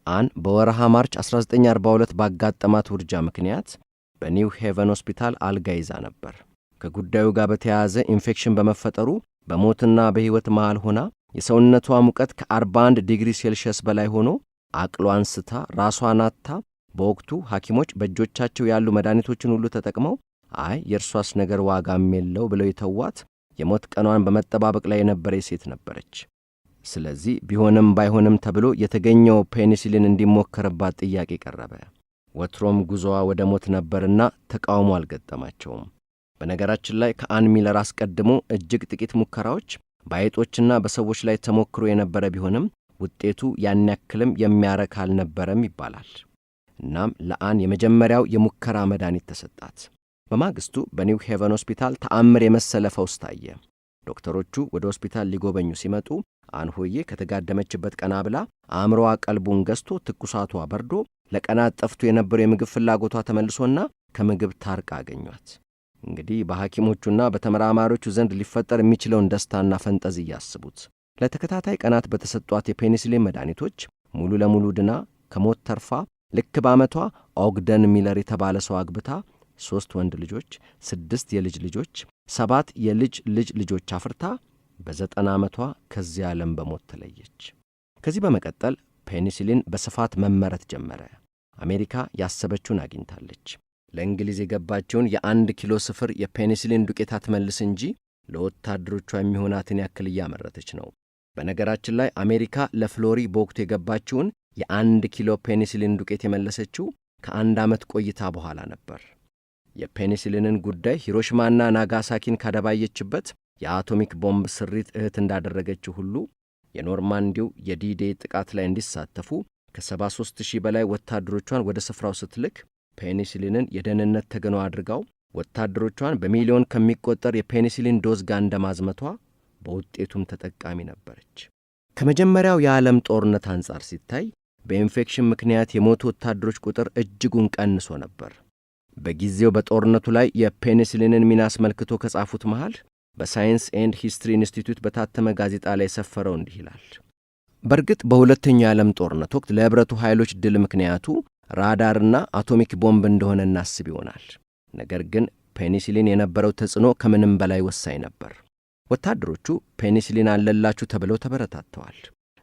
አን በወረሃ ማርች 1942 ባጋጠማት ውርጃ ምክንያት በኒው ሄቨን ሆስፒታል አልጋ ይዛ ነበር። ከጉዳዩ ጋር በተያያዘ ኢንፌክሽን በመፈጠሩ በሞትና በሕይወት መሃል ሆና የሰውነቷ ሙቀት ከ41 ዲግሪ ሴልሺየስ በላይ ሆኖ አቅሏን ስታ ራሷን አጥታ በወቅቱ ሐኪሞች በእጆቻቸው ያሉ መድኃኒቶችን ሁሉ ተጠቅመው አይ የእርሷስ ነገር ዋጋም የለው ብለው የተዋት የሞት ቀኗን በመጠባበቅ ላይ የነበረች ሴት ነበረች። ስለዚህ ቢሆንም ባይሆንም ተብሎ የተገኘው ፔኒሲሊን እንዲሞከርባት ጥያቄ ቀረበ። ወትሮም ጉዞዋ ወደ ሞት ነበርና ተቃውሞ አልገጠማቸውም። በነገራችን ላይ ከአን ሚለር አስቀድሞ እጅግ ጥቂት ሙከራዎች በአይጦችና በሰዎች ላይ ተሞክሮ የነበረ ቢሆንም ውጤቱ ያን ያክልም የሚያረካ አልነበረም ይባላል። እናም ለአን የመጀመሪያው የሙከራ መድኃኒት ተሰጣት። በማግስቱ በኒው ሄቨን ሆስፒታል ተአምር የመሰለ ፈውስ ታየ። ዶክተሮቹ ወደ ሆስፒታል ሊጎበኙ ሲመጡ አንሆዬ ከተጋደመችበት ቀና ብላ አእምሮዋ ቀልቡን ገዝቶ ትኩሳቷ በርዶ ለቀናት ጠፍቶ የነበረው የምግብ ፍላጎቷ ተመልሶና ከምግብ ታርቃ አገኟት። እንግዲህ በሐኪሞቹና በተመራማሪዎቹ ዘንድ ሊፈጠር የሚችለውን ደስታና ፈንጠዝያ ያስቡት። ለተከታታይ ቀናት በተሰጧት የፔኒሲሊን መድኃኒቶች ሙሉ ለሙሉ ድና ከሞት ተርፋ ልክ በዓመቷ ኦግደን ሚለር የተባለ ሰው አግብታ 3 ወንድ ልጆች፣ 6 የልጅ ልጆች፣ 7 የልጅ ልጅ ልጆች አፍርታ በ90 ዓመቷ ከዚህ ዓለም በሞት ተለየች። ከዚህ በመቀጠል ፔኒሲሊን በስፋት መመረት ጀመረ። አሜሪካ ያሰበችውን አግኝታለች። ለእንግሊዝ የገባቸውን የ1 ኪሎ ስፍር የፔኒሲሊን ዱቄት አትመልስ እንጂ ለወታደሮቿ የሚሆናትን ያክል እያመረተች ነው። በነገራችን ላይ አሜሪካ ለፍሎሪ በወቅቱ የገባችውን የ1 ኪሎ ፔኒሲሊን ዱቄት የመለሰችው ከ1 ዓመት ቆይታ በኋላ ነበር። የፔኒሲሊንን ጉዳይ ሂሮሽማና ናጋሳኪን ካደባየችበት የአቶሚክ ቦምብ ስሪት እህት እንዳደረገችው ሁሉ የኖርማንዲው የዲ-ዴይ ጥቃት ላይ እንዲሳተፉ ከ73,000 በላይ ወታደሮቿን ወደ ስፍራው ስትልክ ፔኒሲሊንን የደህንነት ተገኗ አድርጋው ወታደሮቿን በሚሊዮን ከሚቆጠር የፔኒሲሊን ዶዝ ጋር እንደማዝመቷ በውጤቱም ተጠቃሚ ነበረች። ከመጀመሪያው የዓለም ጦርነት አንጻር ሲታይ በኢንፌክሽን ምክንያት የሞቱ ወታደሮች ቁጥር እጅጉን ቀንሶ ነበር። በጊዜው በጦርነቱ ላይ የፔኒሲሊንን ሚና አስመልክቶ ከጻፉት መሃል በሳይንስ ኤንድ ሂስትሪ ኢንስቲትዩት በታተመ ጋዜጣ ላይ ሰፈረው እንዲህ ይላል። በእርግጥ በሁለተኛው የዓለም ጦርነት ወቅት ለኅብረቱ ኃይሎች ድል ምክንያቱ ራዳርና አቶሚክ ቦምብ እንደሆነ እናስብ ይሆናል። ነገር ግን ፔኒሲሊን የነበረው ተጽዕኖ ከምንም በላይ ወሳኝ ነበር። ወታደሮቹ ፔኒሲሊን አለላችሁ ተብለው ተበረታተዋል።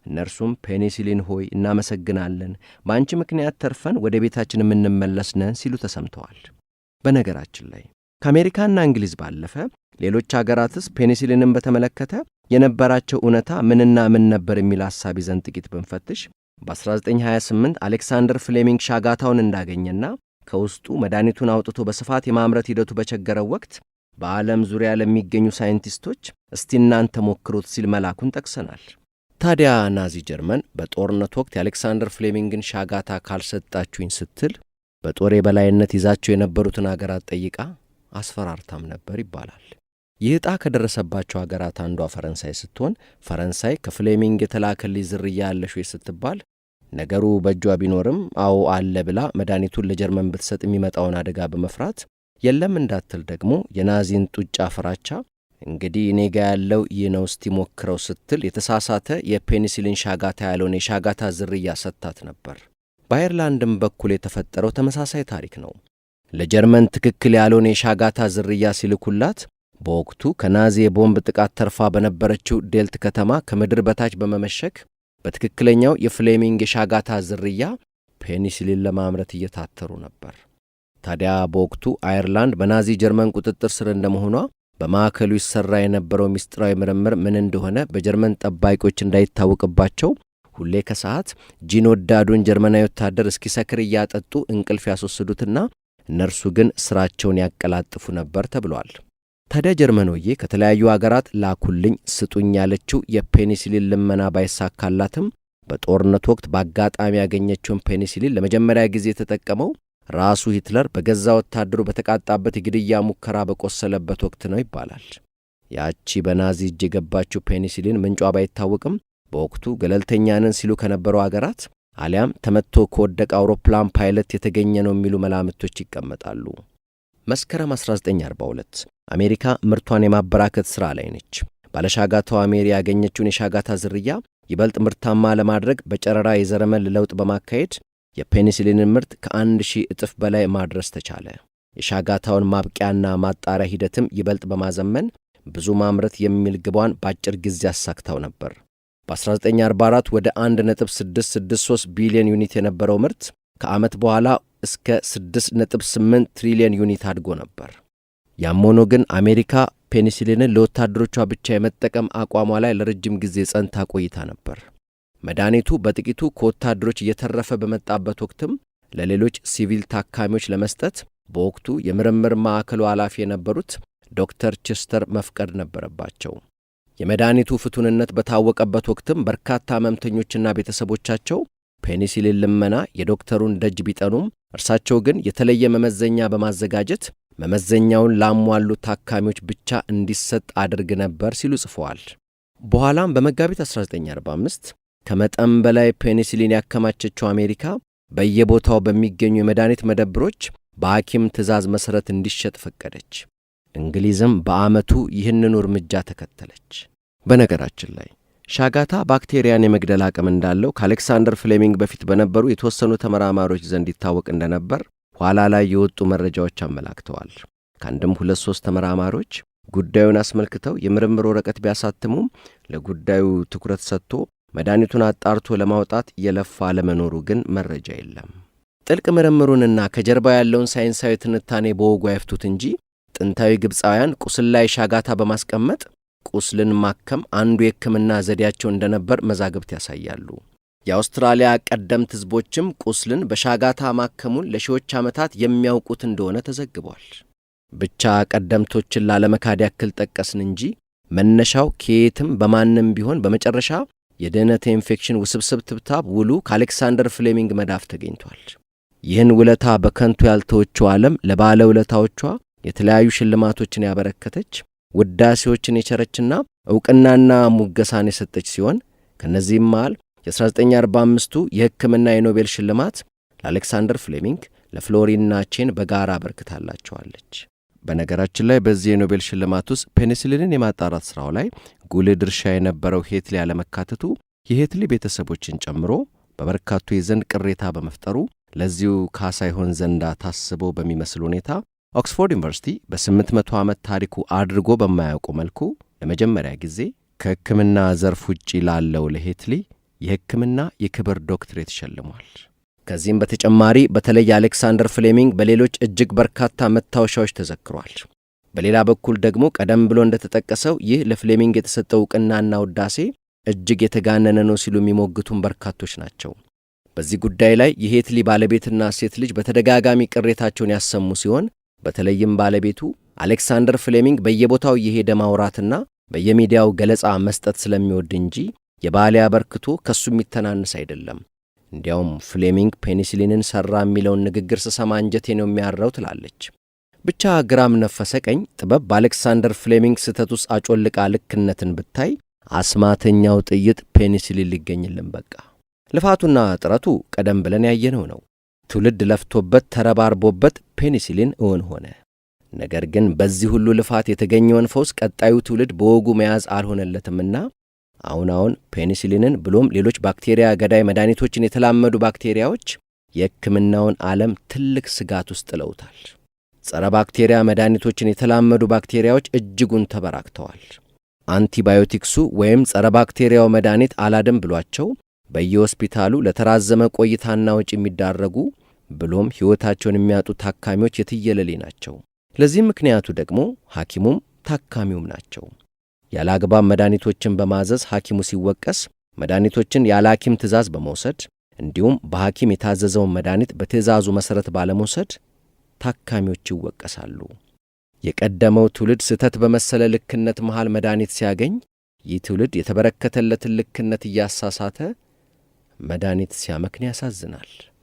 እነርሱም ፔኒሲሊን ሆይ እናመሰግናለን፣ በአንቺ ምክንያት ተርፈን ወደ ቤታችን የምንመለስ ነን ሲሉ ተሰምተዋል። በነገራችን ላይ ከአሜሪካና እንግሊዝ ባለፈ ሌሎች አገራትስ ፔኒሲሊንን በተመለከተ የነበራቸው እውነታ ምንና ምን ነበር የሚል ሐሳብ ይዘን ጥቂት ብንፈትሽ በ1928 አሌክሳንደር ፍሌሚንግ ሻጋታውን እንዳገኘና ከውስጡ መድኃኒቱን አውጥቶ በስፋት የማምረት ሂደቱ በቸገረው ወቅት በዓለም ዙሪያ ለሚገኙ ሳይንቲስቶች እስቲ እናንተ ሞክሩት ሲል መላኩን ጠቅሰናል። ታዲያ ናዚ ጀርመን በጦርነት ወቅት የአሌክሳንደር ፍሌሚንግን ሻጋታ ካልሰጣችሁኝ ስትል በጦር የበላይነት ይዛቸው የነበሩትን አገራት ጠይቃ አስፈራርታም ነበር ይባላል። ይህ ዕጣ ከደረሰባቸው አገራት አንዷ ፈረንሳይ ስትሆን ፈረንሳይ ከፍሌሚንግ የተላከልኝ ዝርያ ያለሽ ስትባል ነገሩ በእጇ ቢኖርም አዎ አለ ብላ መድኃኒቱን ለጀርመን ብትሰጥ የሚመጣውን አደጋ በመፍራት የለም እንዳትል ደግሞ የናዚን ጡጫ ፍራቻ እንግዲህ እኔ ጋ ያለው ይህ ነው እስቲ ሞክረው ስትል የተሳሳተ የፔኒሲሊን ሻጋታ ያለውን የሻጋታ ዝርያ ሰጥታት ነበር። በአየርላንድም በኩል የተፈጠረው ተመሳሳይ ታሪክ ነው። ለጀርመን ትክክል ያለውን የሻጋታ ዝርያ ሲልኩላት በወቅቱ ከናዚ የቦምብ ጥቃት ተርፋ በነበረችው ዴልት ከተማ ከምድር በታች በመመሸግ በትክክለኛው የፍሌሚንግ የሻጋታ ዝርያ ፔኒሲሊን ለማምረት እየታተሩ ነበር። ታዲያ በወቅቱ አየርላንድ በናዚ ጀርመን ቁጥጥር ስር እንደመሆኗ በማዕከሉ ይሰራ የነበረው ምስጢራዊ ምርምር ምን እንደሆነ በጀርመን ጠባቂዎች እንዳይታወቅባቸው ሁሌ ከሰዓት ጂን ወዳዱን ጀርመናዊ ወታደር እስኪሰክር እያጠጡ እንቅልፍ ያስወስዱትና እነርሱ ግን ስራቸውን ያቀላጥፉ ነበር ተብሏል። ታዲያ ጀርመኖዬ ከተለያዩ አገራት ላኩልኝ ስጡኝ ያለችው የፔኒሲሊን ልመና ባይሳካላትም በጦርነት ወቅት በአጋጣሚ ያገኘችውን ፔኒሲሊን ለመጀመሪያ ጊዜ የተጠቀመው ራሱ ሂትለር በገዛ ወታደሩ በተቃጣበት የግድያ ሙከራ በቆሰለበት ወቅት ነው ይባላል። ያቺ በናዚ እጅ የገባችው ፔኒሲሊን ምንጯ ባይታወቅም በወቅቱ ገለልተኛ ነን ሲሉ ከነበሩ አገራት አሊያም ተመትቶ ከወደቀ አውሮፕላን ፓይለት የተገኘ ነው የሚሉ መላምቶች ይቀመጣሉ። መስከረም 1942 አሜሪካ ምርቷን የማበራከት ሥራ ላይ ነች። ባለሻጋታዋ ሜሪ ያገኘችውን የሻጋታ ዝርያ ይበልጥ ምርታማ ለማድረግ በጨረራ የዘረመል ለውጥ በማካሄድ የፔኒሲሊንን ምርት ከ1000 እጥፍ በላይ ማድረስ ተቻለ። የሻጋታውን ማብቂያና ማጣሪያ ሂደትም ይበልጥ በማዘመን ብዙ ማምረት የሚል ግቧን በአጭር ጊዜ አሳክታው ነበር። በ1944 ወደ 1.663 ቢሊዮን ዩኒት የነበረው ምርት ከዓመት በኋላ እስከ 6.8 ትሪሊዮን ዩኒት አድጎ ነበር። ያም ሆኖ ግን አሜሪካ ፔኒሲሊንን ለወታደሮቿ ብቻ የመጠቀም አቋሟ ላይ ለረጅም ጊዜ ጸንታ ቆይታ ነበር። መድኃኒቱ በጥቂቱ ከወታደሮች እየተረፈ በመጣበት ወቅትም ለሌሎች ሲቪል ታካሚዎች ለመስጠት በወቅቱ የምርምር ማዕከሉ ኃላፊ የነበሩት ዶክተር ቸስተር መፍቀድ ነበረባቸው። የመድኃኒቱ ፍቱንነት በታወቀበት ወቅትም በርካታ ሕመምተኞችና ቤተሰቦቻቸው ፔኒሲሊን ልመና የዶክተሩን ደጅ ቢጠኑም እርሳቸው ግን የተለየ መመዘኛ በማዘጋጀት መመዘኛውን ላሟሉ ታካሚዎች ብቻ እንዲሰጥ አድርግ ነበር ሲሉ ጽፈዋል። በኋላም በመጋቢት 1945 ከመጠን በላይ ፔኒሲሊን ያከማቸችው አሜሪካ በየቦታው በሚገኙ የመድኃኒት መደብሮች በሐኪም ትዕዛዝ መሠረት እንዲሸጥ ፈቀደች። እንግሊዝም በዓመቱ ይህንኑ እርምጃ ተከተለች። በነገራችን ላይ ሻጋታ ባክቴሪያን የመግደል አቅም እንዳለው ከአሌክሳንደር ፍሌሚንግ በፊት በነበሩ የተወሰኑ ተመራማሪዎች ዘንድ ይታወቅ እንደነበር ኋላ ላይ የወጡ መረጃዎች አመላክተዋል። ከአንድም 2-3 ተመራማሪዎች ጉዳዩን አስመልክተው የምርምር ወረቀት ቢያሳትሙም ለጉዳዩ ትኩረት ሰጥቶ መድኃኒቱን አጣርቶ ለማውጣት የለፋ ለመኖሩ ግን መረጃ የለም። ጥልቅ ምርምሩንና ከጀርባ ያለውን ሳይንሳዊ ትንታኔ በወጉ አይፍቱት እንጂ ጥንታዊ ግብፃውያን ቁስል ላይ ሻጋታ በማስቀመጥ ቁስልን ማከም አንዱ የሕክምና ዘዴያቸው እንደነበር መዛግብት ያሳያሉ። የአውስትራሊያ ቀደምት ሕዝቦችም ቁስልን በሻጋታ ማከሙን ለሺዎች ዓመታት የሚያውቁት እንደሆነ ተዘግቧል። ብቻ ቀደምቶችን ላለመካድ ያክል ጠቀስን እንጂ መነሻው ከየትም በማንም ቢሆን በመጨረሻ የድህነት ኢንፌክሽን ውስብስብ ትብታብ ውሉ ከአሌክሳንደር ፍሌሚንግ መዳፍ ተገኝቷል። ይህን ውለታ በከንቱ ያልተወችው ዓለም ለባለ ውለታዎቿ የተለያዩ ሽልማቶችን ያበረከተች፣ ውዳሴዎችን የቸረችና ዕውቅናና ሙገሳን የሰጠች ሲሆን ከእነዚህም መሃል የ1945ቱ የሕክምና የኖቤል ሽልማት ለአሌክሳንደር ፍሌሚንግ፣ ለፍሎሪና ቼን በጋራ አበርክታላቸዋለች። በነገራችን ላይ በዚህ የኖቤል ሽልማት ውስጥ ፔኒሲሊንን የማጣራት ሥራው ላይ ጉልህ ድርሻ የነበረው ሄትሊ ያለመካተቱ የሄትሊ ቤተሰቦችን ጨምሮ በበርካቶች ዘንድ ቅሬታ በመፍጠሩ ለዚሁ ካሳ ይሆን ዘንዳ ታስቦ በሚመስል ሁኔታ ኦክስፎርድ ዩኒቨርሲቲ በ800 ዓመት ታሪኩ አድርጎ በማያውቁ መልኩ ለመጀመሪያ ጊዜ ከሕክምና ዘርፍ ውጪ ላለው ለሄትሊ የሕክምና የክብር ዶክትሬት ሸልሟል። ከዚህም በተጨማሪ በተለይ አሌክሳንደር ፍሌሚንግ በሌሎች እጅግ በርካታ መታወሻዎች ተዘክሯል። በሌላ በኩል ደግሞ ቀደም ብሎ እንደተጠቀሰው ይህ ለፍሌሚንግ የተሰጠው ዕውቅናና ውዳሴ እጅግ የተጋነነ ነው ሲሉ የሚሞግቱም በርካቶች ናቸው። በዚህ ጉዳይ ላይ የሄትሊ ባለቤትና ሴት ልጅ በተደጋጋሚ ቅሬታቸውን ያሰሙ ሲሆን በተለይም ባለቤቱ አሌክሳንደር ፍሌሚንግ በየቦታው የሄደ ማውራትና በየሚዲያው ገለጻ መስጠት ስለሚወድ እንጂ የባሌ አበርክቶ ከሱ የሚተናነስ አይደለም፣ እንዲያውም ፍሌሚንግ ፔኒሲሊንን ሠራ የሚለውን ንግግር ስሰማ አንጀቴ ነው የሚያረው ትላለች። ብቻ ግራም ነፈሰ ቀኝ ጥበብ በአሌክሳንደር ፍሌሚንግ ስህተት ውስጥ አጮልቃ ልክነትን ብታይ አስማተኛው ጥይት ፔኒሲሊን ሊገኝልን በቃ። ልፋቱና ጥረቱ ቀደም ብለን ያየነው ነው። ትውልድ ለፍቶበት ተረባርቦበት ፔኒሲሊን እውን ሆነ። ነገር ግን በዚህ ሁሉ ልፋት የተገኘውን ፈውስ ቀጣዩ ትውልድ በወጉ መያዝ አልሆነለትምና አሁን ፔኒሲሊንን ብሎም ሌሎች ባክቴሪያ ገዳይ መድኃኒቶችን የተላመዱ ባክቴሪያዎች የሕክምናውን ዓለም ትልቅ ስጋት ውስጥ ጥለውታል። ጸረ ባክቴሪያ መድኃኒቶችን የተላመዱ ባክቴሪያዎች እጅጉን ተበራክተዋል። አንቲባዮቲክሱ ወይም ጸረ ባክቴሪያው መድኃኒት አላድም ብሏቸው በየሆስፒታሉ ለተራዘመ ቆይታና ወጪ የሚዳረጉ ብሎም ሕይወታቸውን የሚያጡ ታካሚዎች የትየለሌ ናቸው። ለዚህ ምክንያቱ ደግሞ ሐኪሙም ታካሚውም ናቸው። ያለ አግባብ መድኃኒቶችን በማዘዝ ሐኪሙ ሲወቀስ፣ መድኃኒቶችን ያለ ሐኪም ትእዛዝ በመውሰድ እንዲሁም በሐኪም የታዘዘውን መድኃኒት በትእዛዙ መሠረት ባለመውሰድ ታካሚዎች ይወቀሳሉ። የቀደመው ትውልድ ስህተት በመሰለ ልክነት መሃል መድኃኒት ሲያገኝ፣ ይህ ትውልድ የተበረከተለትን ልክነት እያሳሳተ መድኃኒት ሲያመክን ያሳዝናል።